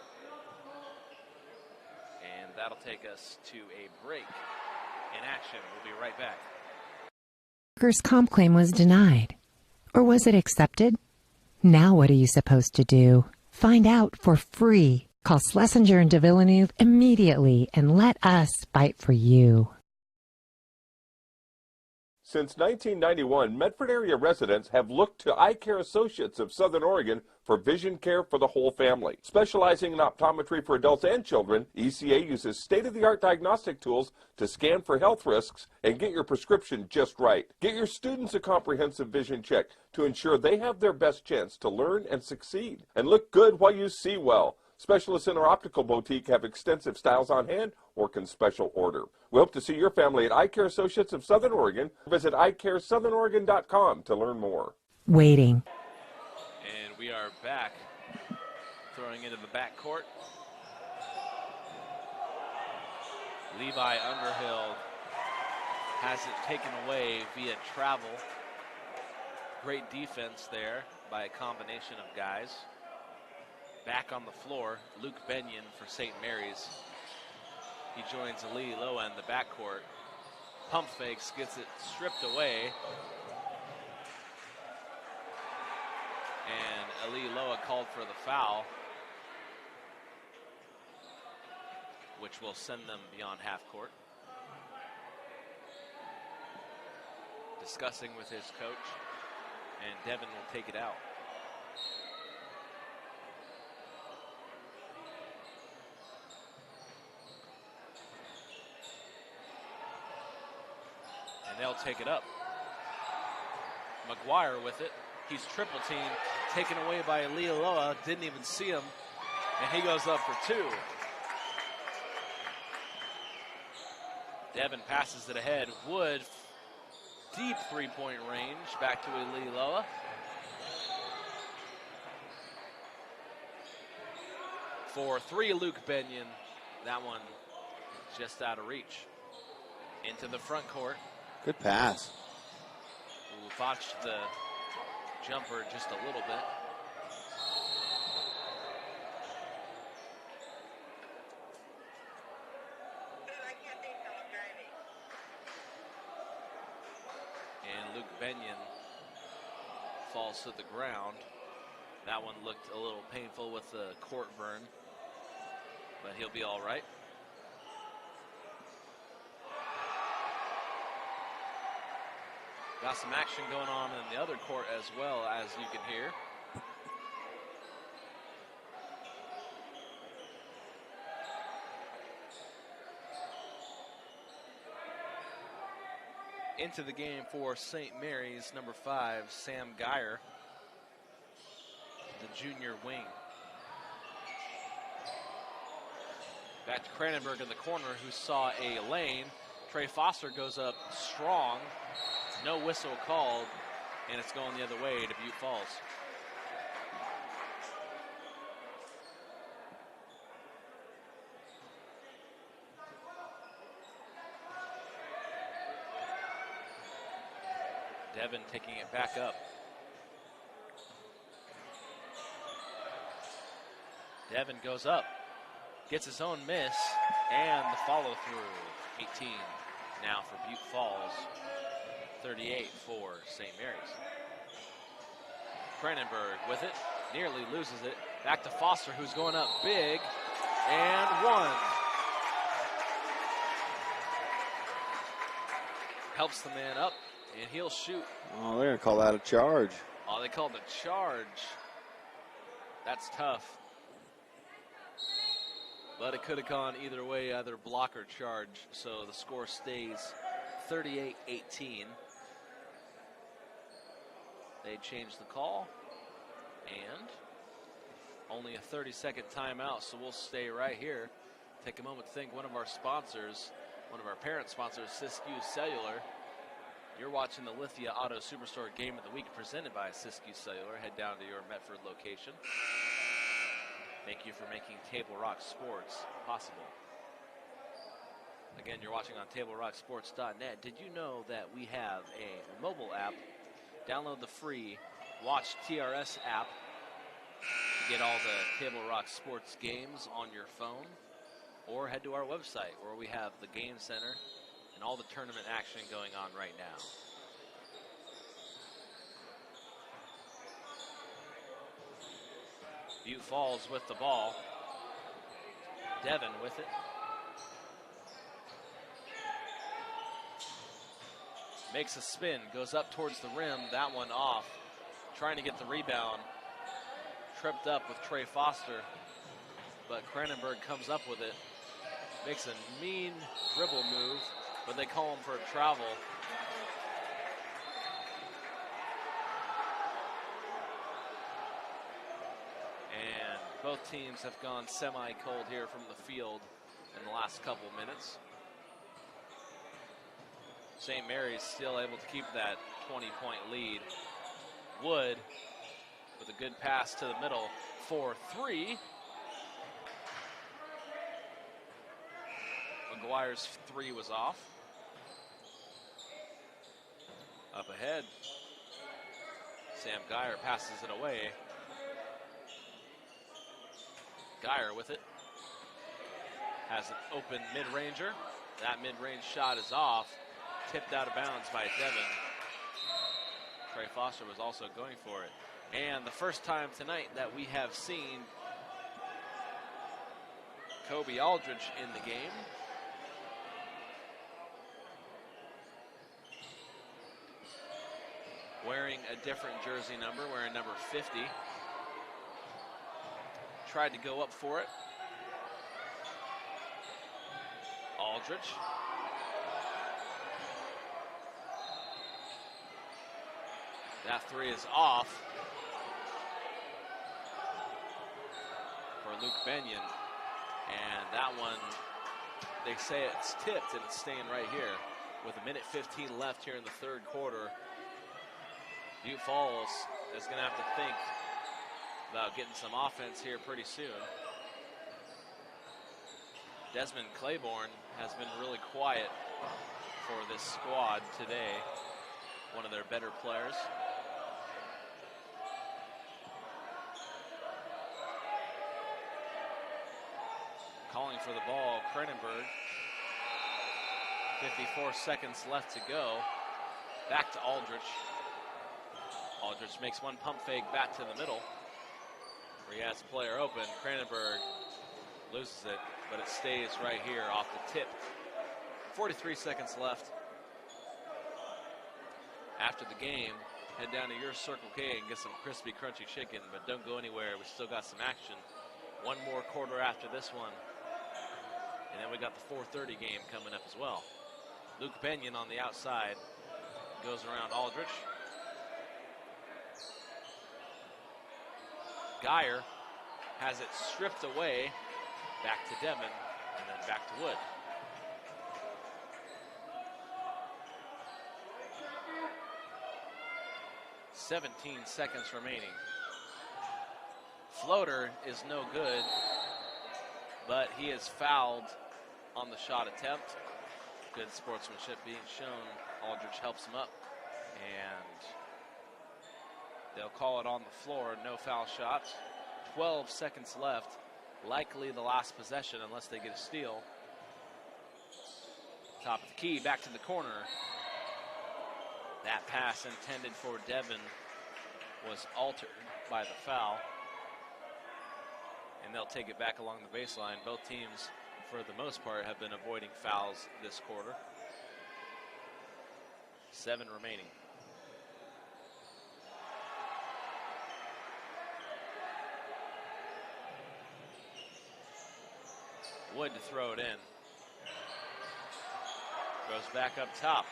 And that'll take us to a break. In action, we'll be right back. Workers' comp claim was denied. Or was it accepted? Now what are you supposed to do? Find out for free. Call Schlesinger and de Villeneuve immediately and let us fight for you. Since 1991, Medford area residents have looked to Eye Care Associates of Southern Oregon for vision care for the whole family. Specializing in optometry for adults and children, ECA uses state-of-the-art diagnostic tools to scan for health risks and get your prescription just right. Get your students a comprehensive vision check to ensure they have their best chance to learn and succeed. And look good while you see well. Specialists in our optical boutique have extensive styles on hand or can special order. We hope to see your family at Eye Care Associates of Southern Oregon. Visit eyecaresouthern.com to learn more. Waiting. And we are back, throwing into the backcourt. Levi Underhill has it taken away via travel. Great defense there by a combination of guys. Back on the floor, Luke Benyon for St. Mary's. He joins Lealoa in the backcourt. Pump fakes, gets it stripped away. And Lealoa called for the foul, which will send them beyond half court. Discussing with his coach, and Devin will take it out. And they'll take it up. McGuire with it. He's triple teamed, taken away by Lealoa. Didn't even see him, and he goes up for two. Devin passes it ahead. Wood, deep three-point range, back to Lealoa. For three, Luke Benyon. That one just out of reach. Into the front court. Good pass. Who botched the jumper just a little bit. Luke Benyon falls to the ground. That one looked a little painful with the court burn, but he'll be all right. Got some action going on in the other court as well, as you can hear. Into the game for St. Mary's, number 5, Sam Geyer, the junior wing. Back to Cranenberg in the corner, who saw a lane. Trey Foster goes up strong. No whistle called, and it's going the other way to Butte Falls. Devin taking it back up. Devin goes up, gets his own miss, and the follow through. 18 now for Butte Falls, 38 for St. Mary's. Cranenberg with it, nearly loses it. Back to Foster, who's going up big, and one. Helps the man up, and he'll shoot. Oh, they're going to call that a charge. Oh, they called a charge. That's tough. But it could have gone either way, either block or charge. So the score stays 38-18. They changed the call. And only a 30-second timeout, so we'll stay right here. Take a moment to thank one of our sponsors, one of our parent sponsors, Siskiyou Cellular. You're watching the Lithia Auto Superstore Game of the Week presented by Siskiyou Cellular. Head down to your Medford location. Thank you for making Table Rock Sports possible. Again, you're watching on TableRockSports.net. Did you know that we have a mobile app? Download the free Watch TRS app to get all the Table Rock Sports games on your phone, or head to our website where we have the game center and all the tournament action going on right now. Butte Falls with the ball. Devin with it. Makes a spin, goes up towards the rim. That one off. Trying to get the rebound. Tripped up with Trey Foster, but Cranenberg comes up with it. Makes a mean dribble move, but they call him for a travel. And both teams have gone semi-cold here from the field in the last couple minutes. St. Mary's still able to keep that 20-point lead. Wood with a good pass to the middle for 3. McGuire's 3 was off. Up ahead. Sam Geyer passes it away. Geyer with it. Has an open mid-ranger. That mid-range shot is off. Tipped out of bounds by Devin. Trey Foster was also going for it. And the first time tonight that we have seen Kobe Aldridge in the game. Wearing a different jersey number, wearing number 50. Tried to go up for it. Aldridge. That 3 is off for Luke Benyon. And that one, they say it's tipped and it's staying right here. With 1:15 left here in the third quarter, Butte Falls is going to have to think about getting some offense here pretty soon. Desmond Claiborne has been really quiet for this squad today. One of their better players. Calling for the ball, Cranenberg. 54 seconds left to go. Back to Aldrich. Aldrich makes one pump fake back to the middle, where he has a player open. Cranenberg loses it, but it stays right here off the tip. 43 seconds left. After the game, head down to your Circle K and get some crispy, crunchy chicken, but don't go anywhere. We still got some action. One more quarter after this one. And then we got the 4:30 game coming up as well. Luke Benyon on the outside goes around Aldrich. Geyer has it stripped away. Back to Devon, and then back to Wood. "17 seconds remaining. Floater is no good, but he is fouled on the shot attempt. Good sportsmanship being shown. Aldrich helps him up, and they'll call it on the floor. No foul shots. 12 seconds left. Likely the last possession unless they get a steal. Top of the key, back to the corner. That pass intended for Devon was altered by the foul. And they'll take it back along the baseline. Both teams, for the most part, have been avoiding fouls this quarter. 7 remaining. Wood to throw it in. Goes back up top.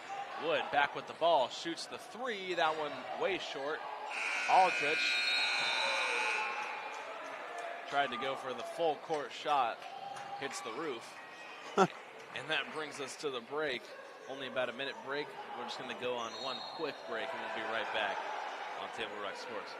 Wood back with the ball, shoots the 3. That one way short. Aldrich tried to go for the full court shot, hits the roof. And that brings us to the break. Only about a minute break. We're just going to go on one quick break, and we'll be right back on Table Rock Sports.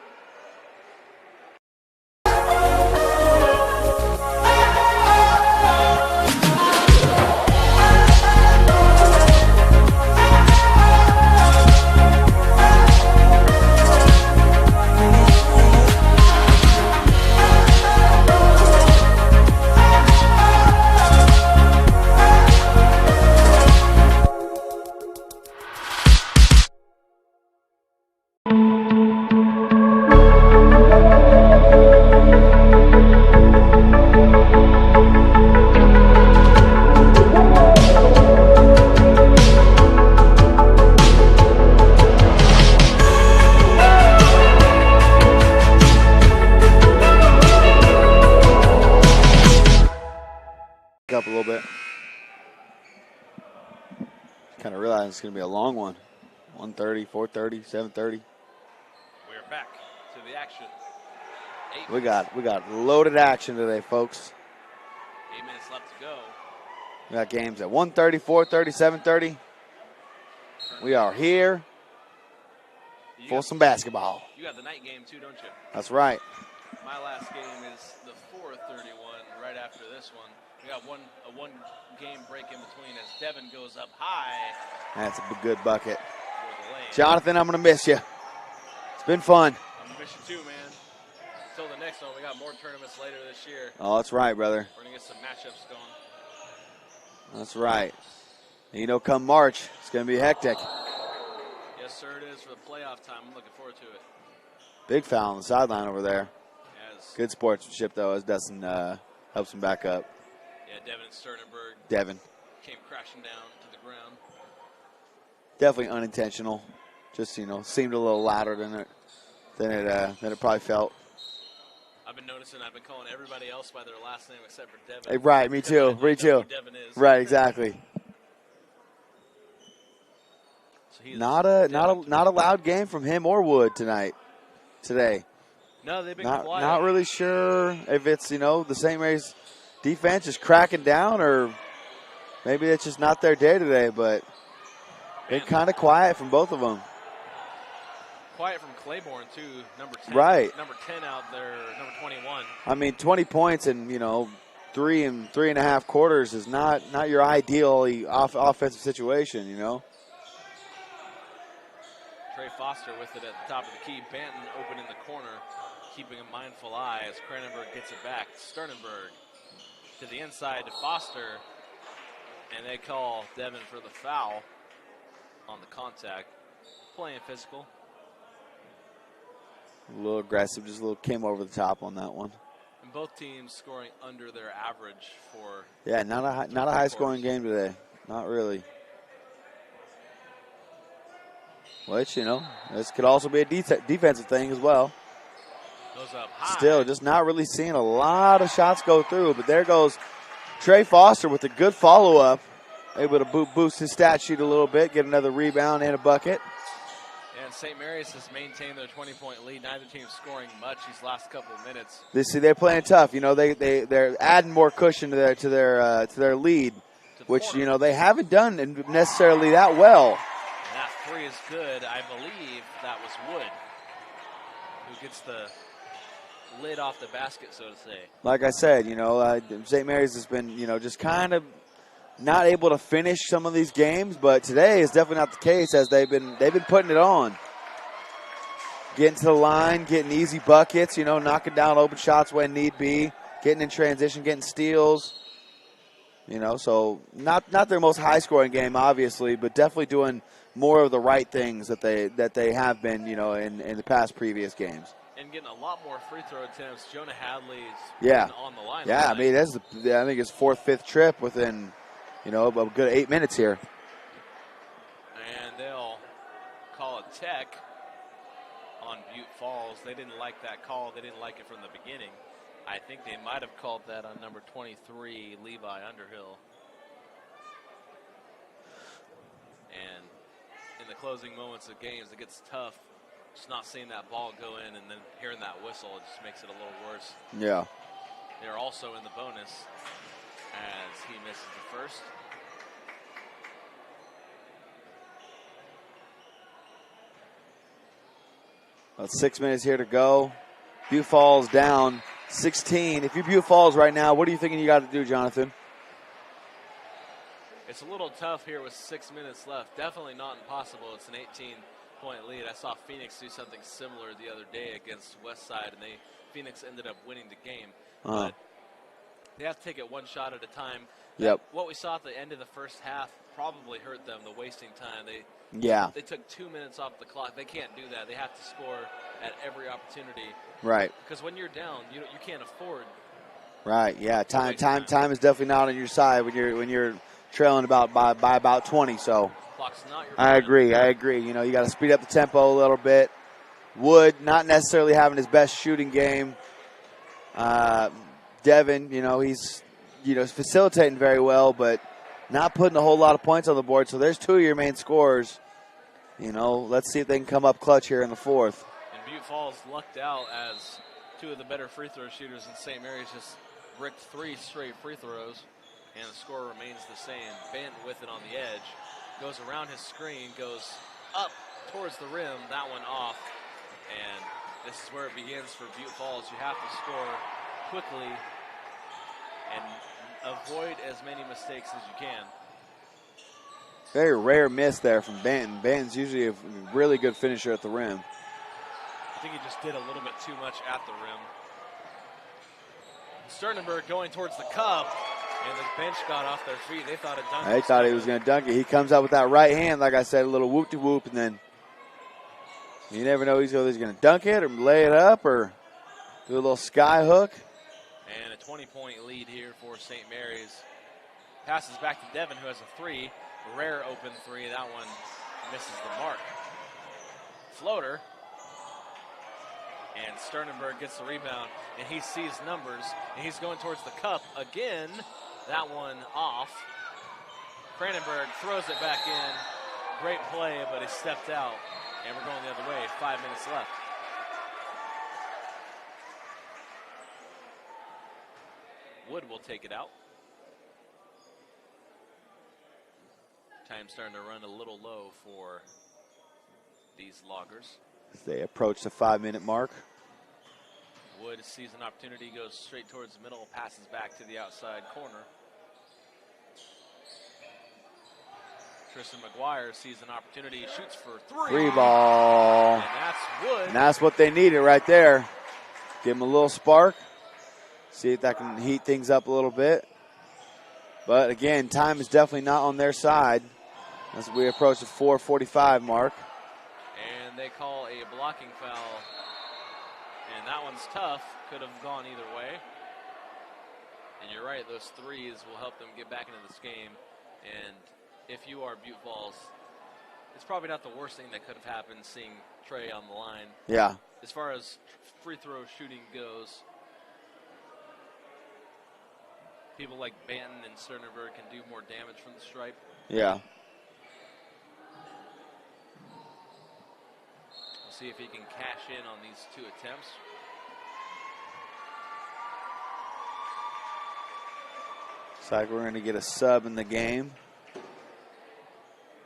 Up a little bit. Kind of realized it's going to be a long one. 1:30, 4:30, 7:30. We're back to the action. We got loaded action today, folks. 8 minutes left to go. We got games at 1:30, 4:30, 7:30. We are here for some basketball. You got the night game too, don't you? That's right. My last game is the 4:31 right after this one. We got a one game break in between as Devon goes up high. That's a good bucket. For the lane. Jonathan, I'm going to miss you. It's been fun. I'm going to miss you too, man. Until the next one, we got more tournaments later this year. Oh, that's right, brother. We're going to get some matchups going. That's right. And you know, come March, it's going to be hectic. Yes, sir, it is for the playoff time. I'm looking forward to it. Big foul on the sideline over there. As Good sportsmanship, though, as Dustin helps him back up. yeah, Devon and Sternenberg Devon. came crashing down to the ground. Definitely unintentional. Just, seemed a little louder than it probably felt. I've been noticing I've been calling everybody else by their last name except for Devon. Hey, right, me too. Me too. Who Devon is. Right, exactly. So Not a loud game from him or Wood today. No, they've been Not quiet. not really sure if it's the St. Mary's defense is cracking down or maybe it's just not their day today. But been kind of quiet from both of them. Quiet from Claiborne too, number 10. Right. Number 10 out there, number 21. I mean, 20 points in 3 and 3.5 quarters is not your ideal offensive situation. Trey Foster with it at the top of the key. Banton open in the corner, keeping a mindful eye as Cranenberg gets it back. Sternenberg to the inside to Foster, and they call Devon for the foul on the contact. playing physical. A little aggressive, just a little came over the top on that one. And both teams scoring under their average for. Yeah, not a high scoring game today. Not really. Which, this could also be a defensive thing as well. Goes up high. Still, just not really seeing a lot of shots go through. But there goes Trey Foster with a good follow-up. Able to boost his stat sheet a little bit, get another rebound and a bucket. And St. Mary's has maintained their 20-point lead. Neither team scoring much these last couple of minutes. They're playing tough. They're adding more cushion to their lead, which they haven't done necessarily that well. And that three is good. I believe that was Wood, who gets the lid off the basket, so to say. Like I said, St. Mary's has been just kind of not able to finish some of these games, but today is definitely not the case, as they've been putting it on. Getting to the line, getting easy buckets, knocking down open shots when need be, getting in transition, getting steals. So not their most high scoring game, obviously, but definitely doing more of the right things that they have been, in the past previous games. And getting a lot more free throw attempts. Jonah Hadley's on the line. Yeah, I mean, I think his fourth, fifth trip within a good 8 minutes here. And they'll call a tech on Butte Falls. They didn't like that call. They didn't like it from the beginning. I think they might have called that on number 23, Levi Underhill. And in the closing moments of games, it gets tough. Just not seeing that ball go in and then hearing that whistle, it just makes it a little worse. Yeah. They're also in the bonus as he misses the first. About 6 minutes here to go. Butte Falls down 16. If you're Butte Falls right now, what are you thinking you got to do, Jonathan? It's a little tough here with 6 minutes left. Definitely not impossible. It's an 18-point lead. I saw Phoenix do something similar the other day against Westside, and Phoenix ended up winning the game. But they have to take it one shot at a time. Yep. What we saw at the end of the first half probably hurt them, the wasting time. They took 2 minutes off the clock. They can't do that. They have to score at every opportunity. Right. Because when you're down, you can't afford. Right. Yeah. Time is definitely not on your side when you're trailing by about 20. So Clock's not your I agree. You got to speed up the tempo a little bit. Wood not necessarily having his best shooting game. Devin, he's facilitating very well, but not putting a whole lot of points on the board. So there's two of your main scorers. Let's see if they can come up clutch here in the fourth. And Butte Falls lucked out as two of the better free throw shooters in St. Mary's just bricked 3 straight free throws, and the score remains the same. Bent with it on the edge, goes around his screen, goes up towards the rim, that one off, and this is where it begins for Butte Falls. You have to score quickly and avoid as many mistakes as you can. Very rare miss there from Benton. Benton's usually a really good finisher at the rim. I think he just did a little bit too much at the rim. Sternenberg going towards the cup, and the bench got off their feet. They thought it dunked. They thought he was going to dunk it. He comes out with that right hand, like I said, a little whoop-de-whoop, and then you never know he's going to dunk it or lay it up or do a little sky hook. And a 20-point lead here for St. Mary's. Passes back to Devin, who has a three. Rare open three. That one misses the mark. Floater. And Sternenberg gets the rebound, and he sees numbers, and he's going towards the cup again. That one off. Cranenberg throws it back in. Great play, but he stepped out, and we're going the other way. 5 minutes left. Wood will take it out. Time starting to run a little low for these Loggers. As they approach the 5-minute mark. Wood sees an opportunity, goes straight towards the middle, passes back to the outside corner. Tristan McGuire sees an opportunity, shoots for three. Free ball. And that's Wood. And that's what they needed right there. Give them a little spark. See if that can heat things up a little bit. But again, time is definitely not on their side as we approach the 4:45 mark. and they call a blocking foul. And that one's tough. Could have gone either way. And you're right, those threes will help them get back into this game. And if you are Butte Falls, it's probably not the worst thing that could have happened seeing Trey on the line. Yeah. As far as free throw shooting goes, people like Banton and Sternerberg can do more damage from the stripe. Yeah. We'll see if he can cash in on these two attempts. Looks like we're going to get a sub in the game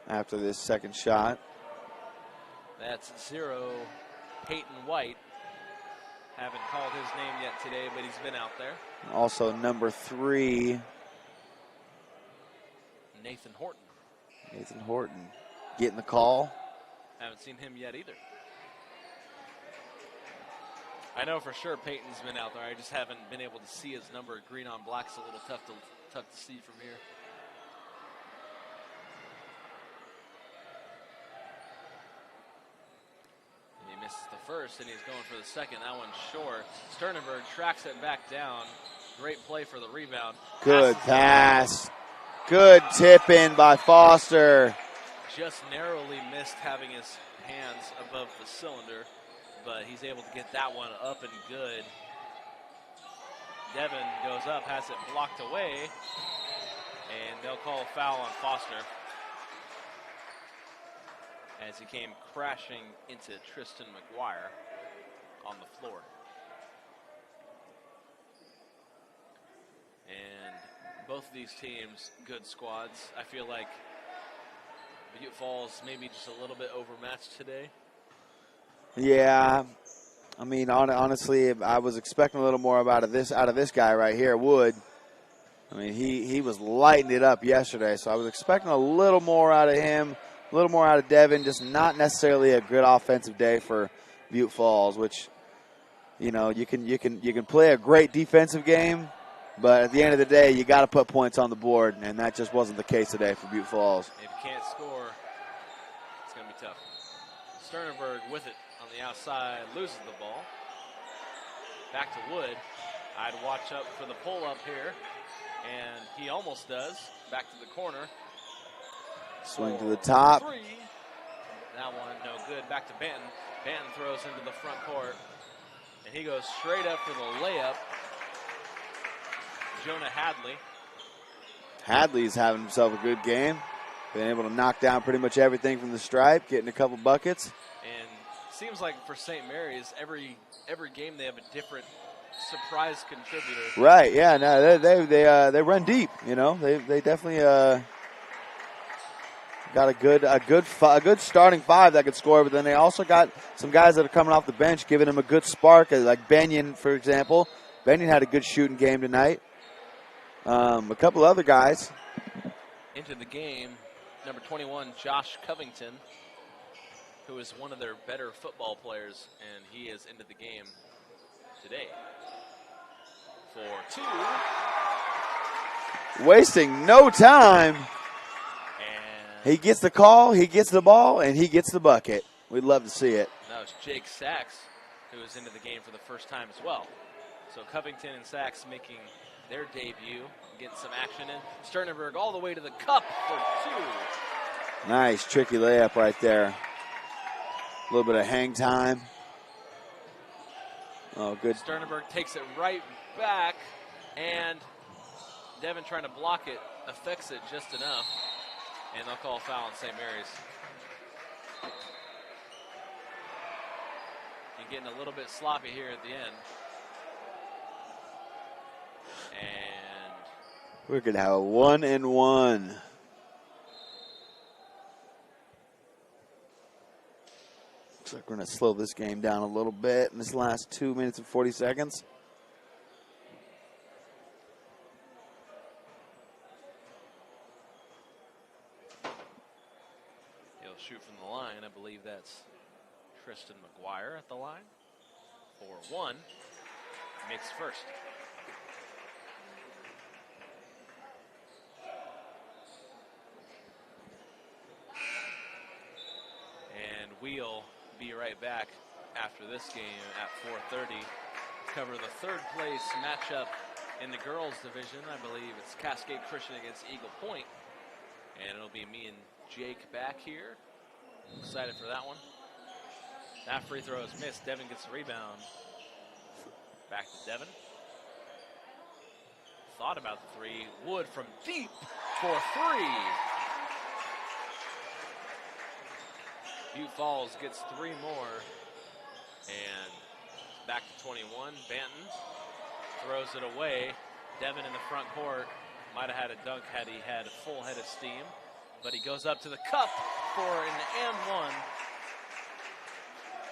after this second shot. That's 0. Peyton White. Haven't called his name yet today, but he's been out there. Also number 3. Nathan Horton. Nathan Horton getting the call. Haven't seen him yet either. I know for sure Peyton's been out there. I just haven't been able to see his number. Green on black's a little tough to see from here. And he misses the first, and he's going for the second. That one's short. Sternerberg tracks it back down. Great play for the rebound. Good pass. Good tip in by Foster. Just narrowly missed having his hands above the cylinder, but he's able to get that one up and good. Devin goes up, has it blocked away, and they'll call a foul on Foster as he came crashing into Tristan McGuire on the floor. And both of these teams, good squads. I feel like Butte Falls maybe just a little bit overmatched today. Yeah. I mean, honestly, I was expecting a little more out of this guy right here, Wood. I mean, he was lighting it up yesterday, so I was expecting a little more out of him, a little more out of Devin. Just not necessarily a good offensive day for Butte Falls, which, you know, you can play a great defensive game, but at the end of the day, you got to put points on the board, and that just wasn't the case today for Butte Falls. If you can't score, it's going to be tough. Sternerberg with it on the outside, loses the ball. Back to Wood. I'd watch up for the pull-up here, and he almost does. Back to the corner. Swing to the top. 3. That one no good. Back to Banton. Banton throws into the front court, and he goes straight up for the layup. Jonah Hadley. Hadley's having himself a good game. Been able to knock down pretty much everything from the stripe, getting a couple buckets. And seems like for St. Mary's, every game they have a different surprise contributor. Right? Yeah. No, they run deep. You know, they definitely got a good starting 5 that could score, but then they also got some guys that are coming off the bench, giving them a good spark, like Benyon, for example. Benyon had a good shooting game tonight. A couple other guys into the game. Number 21, Josh Covington, who is one of their better football players, and he is into the game today for 2. Wasting no time. And he gets the call, he gets the ball, and he gets the bucket. We'd love to see it. That was Jake Sachs, who is into the game for the first time as well. So Covington and Sachs making their debut, getting some action in. Sternerberg all the way to the cup for 2. Nice, tricky layup right there. A little bit of hang time. Oh, good. Sternerberg takes it right back, and Devin trying to block it, affects it just enough, and they'll call a foul on St. Mary's. And getting a little bit sloppy here at the end. And we're going to have a 1-and-1. Looks like we're going to slow this game down a little bit in this last 2 minutes and 40 seconds. He'll shoot from the line. I believe that's Tristan McGuire at the line for 1. Makes first. And Wheel be right back after this game at 4:30 to cover the third place matchup in the girls division. I believe it's Cascade Christian against Eagle Point. And it'll be me and Jake back here. Excited for that one. That free throw is missed. Devin gets the rebound. Back to Devin. Thought about the three. Wood from deep for three. Butte Falls gets three more. And back to 21. Banton throws it away. Devin in the front court. Might have had a dunk had he had a full head of steam. But he goes up to the cup for an and one.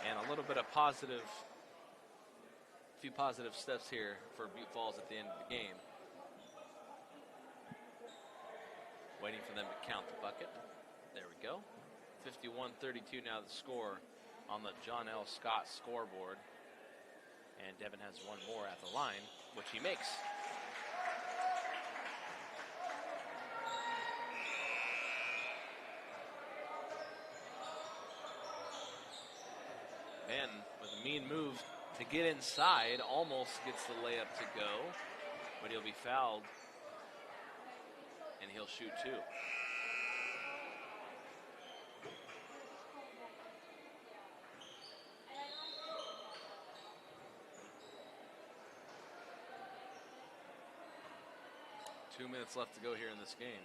And a little bit of positive, few positive steps here for Butte Falls at the end of the game. Waiting for them to count the bucket. There we go. 51-32 now the score on the John L. Scott scoreboard. And Devin has one more at the line, which he makes. Ben with a mean move to get inside, almost gets the layup to go, but he'll be fouled, and he'll shoot two. Two minutes left to go here in this game.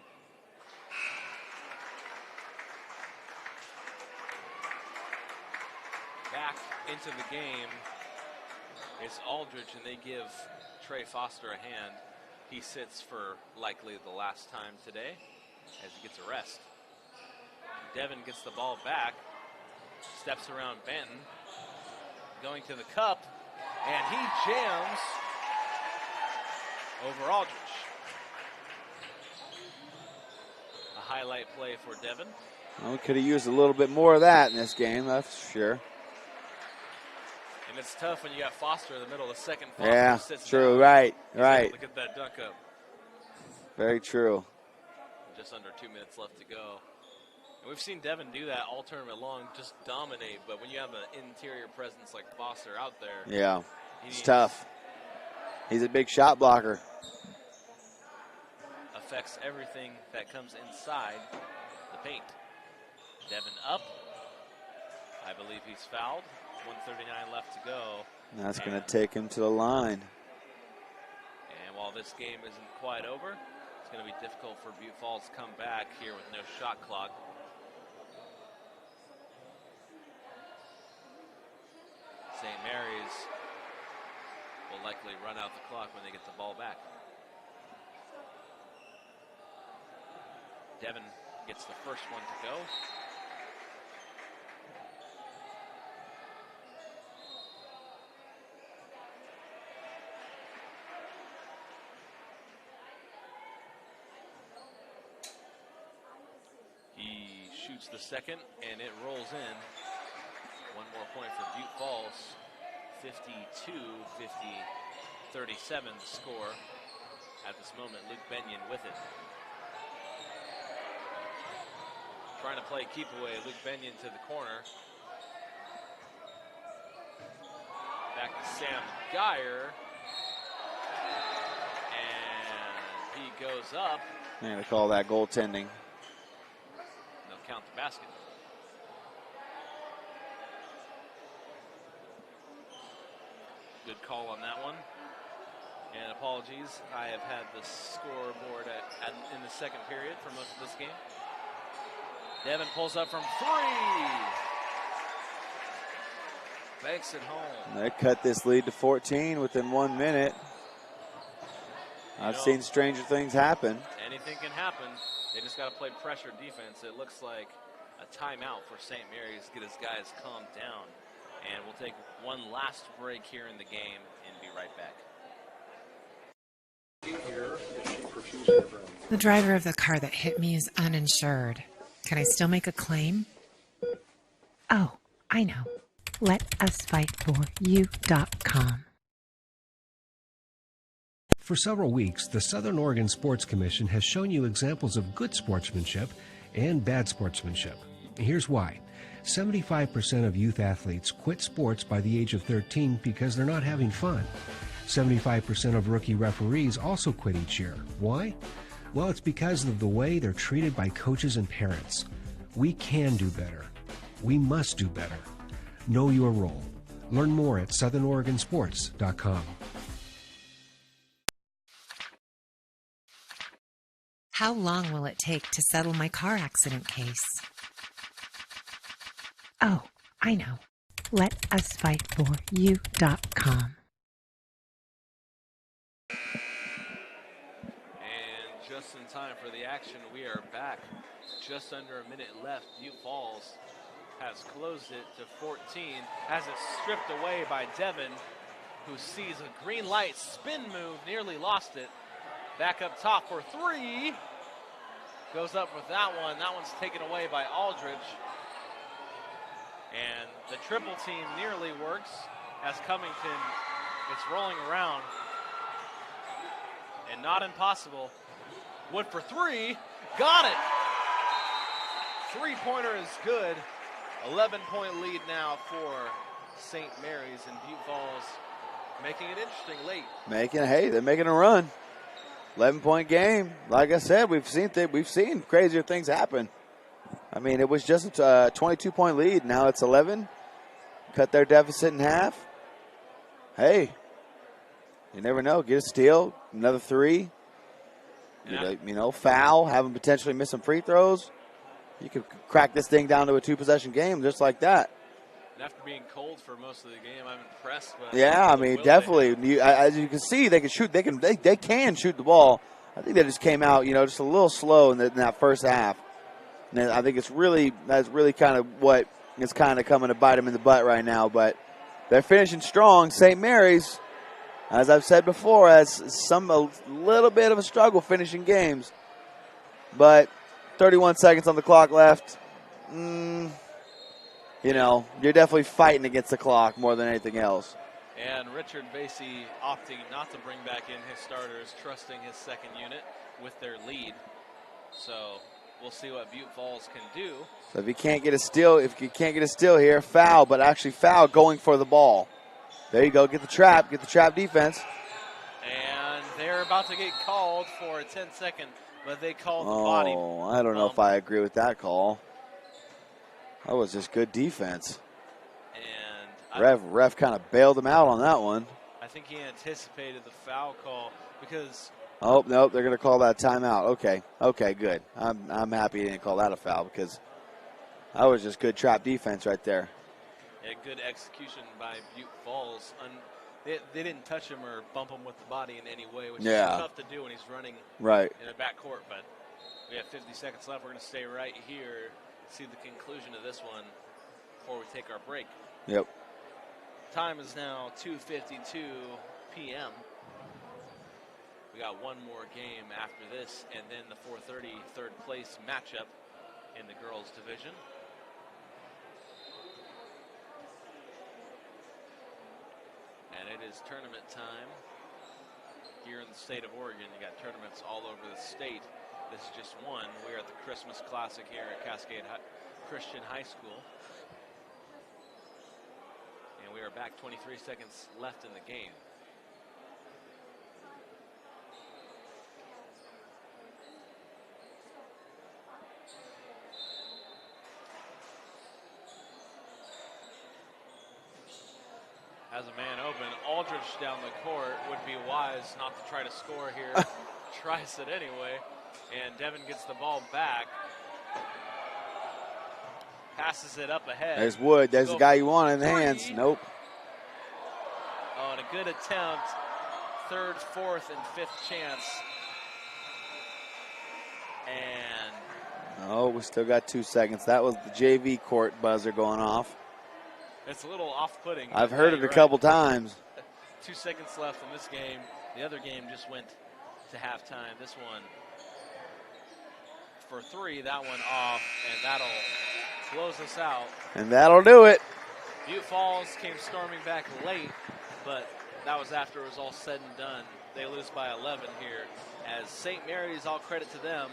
Back into the game is Aldridge, and they give Trey Foster a hand. He sits for likely the last time today as he gets a rest. Devin gets the ball back, steps around Benton, going to the cup, and he jams over Aldridge. A highlight play for Devin. Well, we could have used a little bit more of that in this game, that's for sure. And it's tough when you got Foster in the middle of the second. Foster Yeah, sits true, down. right. Look at that dunk up. Very true. Just under 2 minutes left to go. And we've seen Devin do that all tournament long, just dominate. But when you have an interior presence like Foster out there. Yeah, it's tough. He's a big shot blocker. Affects everything that comes inside the paint. Devin up. I believe he's fouled. 1:39 left to go. That's going to take him to the line. And while this game isn't quite over, it's going to be difficult for Butte Falls to come back here with no shot clock. St. Mary's will likely run out the clock when they get the ball back. Devin gets the first one to go. He shoots the second, and it rolls in. One more point for Butte Falls. 52-37 score at this moment. Luke Benyon with it. Trying to play keep away. Luke Benyon to the corner. Back to Sam Geyer. And he goes up. They're going to call that goaltending. They'll count the basket. Good call on that one. And apologies, I have had the scoreboard in the second period for most of this game. Devin pulls up from three. Banks it home. They cut this lead to 14 within 1 minute. I've seen stranger things happen. Anything can happen. They just got to play pressure defense. It looks like a timeout for St. Mary's to get his guys calmed down. And we'll take one last break here in the game and be right back. The driver of the car that hit me is uninsured. Can I still make a claim? Oh, I know. LetUsFightForYou.com. For several weeks, the Southern Oregon Sports Commission has shown you examples of good sportsmanship and bad sportsmanship. Here's why. 75% of youth athletes quit sports by the age of 13 because they're not having fun. 75% of rookie referees also quit each year. Why? Well, it's because of the way they're treated by coaches and parents. We can do better. We must do better. Know your role. Learn more at southernoregonsports.com. How long will it take to settle my car accident case? Oh, I know. LetUsFightForYou.com. And just in time for the action, we are back. Just under a minute left. Butte Falls has closed it to 14. Has it stripped away by Devin, who sees a green light spin move, nearly lost it. Back up top for three. Goes up with that one. That one's taken away by Aldridge. And the triple team nearly works as Covington, it's rolling around. And not impossible. Wood for three. Got it. Three-pointer is good. 11-point lead now for St. Mary's, and Butte Falls making it interesting late. They're making a run. 11-point game. Like I said, we've seen crazier things happen. I mean, it was just a 22-point lead. Now it's 11. Cut their deficit in half. Hey, you never know. Get a steal, another three. Yeah. Foul, have them potentially miss some free throws. You could crack this thing down to a two-possession game just like that. And after being cold for most of the game, I'm impressed. Yeah, I mean, definitely. As you can see, they can shoot. They can shoot the ball. I think they just came out, just a little slow in that first half. And I think that's really kind of what is kind of coming to bite them in the butt right now. But they're finishing strong. St. Mary's, as I've said before, has a little bit of a struggle finishing games. But 31 seconds on the clock left. You're definitely fighting against the clock more than anything else. And Richard Vasey opting not to bring back in his starters, trusting his second unit with their lead. So we'll see what Butte Falls can do. So if you can't get a steal here, foul, but actually foul going for the ball. There you go, get the trap defense. And they're about to get called for a 10-second, but they called the body. Oh, I don't know if I agree with that call. That was just good defense. And ref kind of bailed him out on that one. I think he anticipated the foul call because. Oh, nope, they're going to call that timeout. Okay, good. I'm happy he didn't call that a foul because that was just good trap defense right there. Yeah, good execution by Butte Falls. They didn't touch him or bump him with the body in any way, which is tough to do when he's running in the backcourt. But we have 50 seconds left. We're going to stay right here, see the conclusion of this one before we take our break. Yep. Time is now 2:52 p.m. We got one more game after this, and then the 4:30 third place matchup in the girls division. And it is tournament time here in the state of Oregon. You got tournaments all over the state. This is just one. We are at the Christmas Classic here at Cascade Christian High School. And we are back, 23 seconds left in the game. Has a man open. Aldridge down the court. Would be wise not to try to score here. Tries it anyway. And Devin gets the ball back. Passes it up ahead. There's Wood. There's the guy you want in the hands. Nope. Oh, and a good attempt. Third, fourth, and fifth chance. And. Oh, we still got 2 seconds. That was the JV court buzzer going off. It's a little off-putting. I've heard it a couple times. 2 seconds left in this game. The other game just went to halftime. This one for three. That one off, and that'll close us out. And that'll do it. Butte Falls came storming back late, but that was after it was all said and done. They lose by 11 here. As St. Mary's, all credit to them,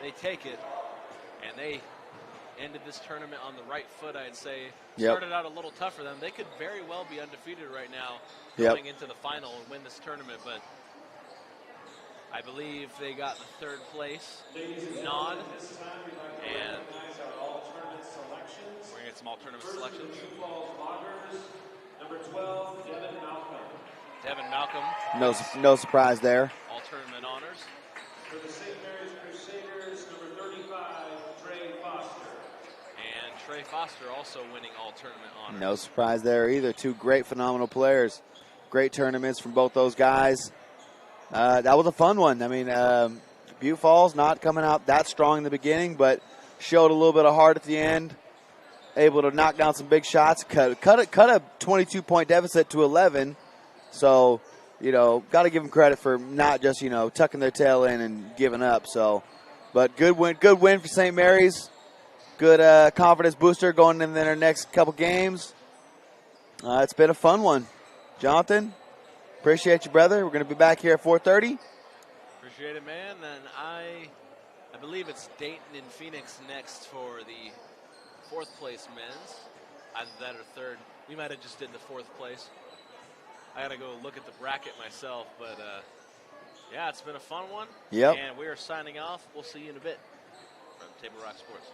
they take it, and they ended this tournament on the right foot, I'd say. Yep. Started out a little tough for them. They could very well be undefeated right now going into the final and win this tournament, but I believe they got the third place nod, and we're going to get some all tournament selections. Number 12, Devin Malcolm. Devin Malcolm. No surprise there. All tournament honors. For the St. Mary's Crusaders, number 35, Trey Foster. And Trey Foster also winning all tournament honors. No surprise there either. Two great, phenomenal players. Great tournaments from both those guys. That was a fun one. I mean, Butte Falls not coming out that strong in the beginning, but showed a little bit of heart at the end. Able to knock down some big shots. Cut a 22-point deficit to 11. So, got to give them credit for not just, tucking their tail in and giving up. So, but good win for St. Mary's. Good confidence booster going into their next couple games. It's been a fun one. Jonathan, appreciate you, brother. We're going to be back here at 4:30. Appreciate it, man. Then I believe it's Dayton and Phoenix next for the fourth place men's. Either that or third. We might have just did the fourth place. I got to go look at the bracket myself, but yeah, it's been a fun one. Yep. And we are signing off. We'll see you in a bit from Table Rock Sports.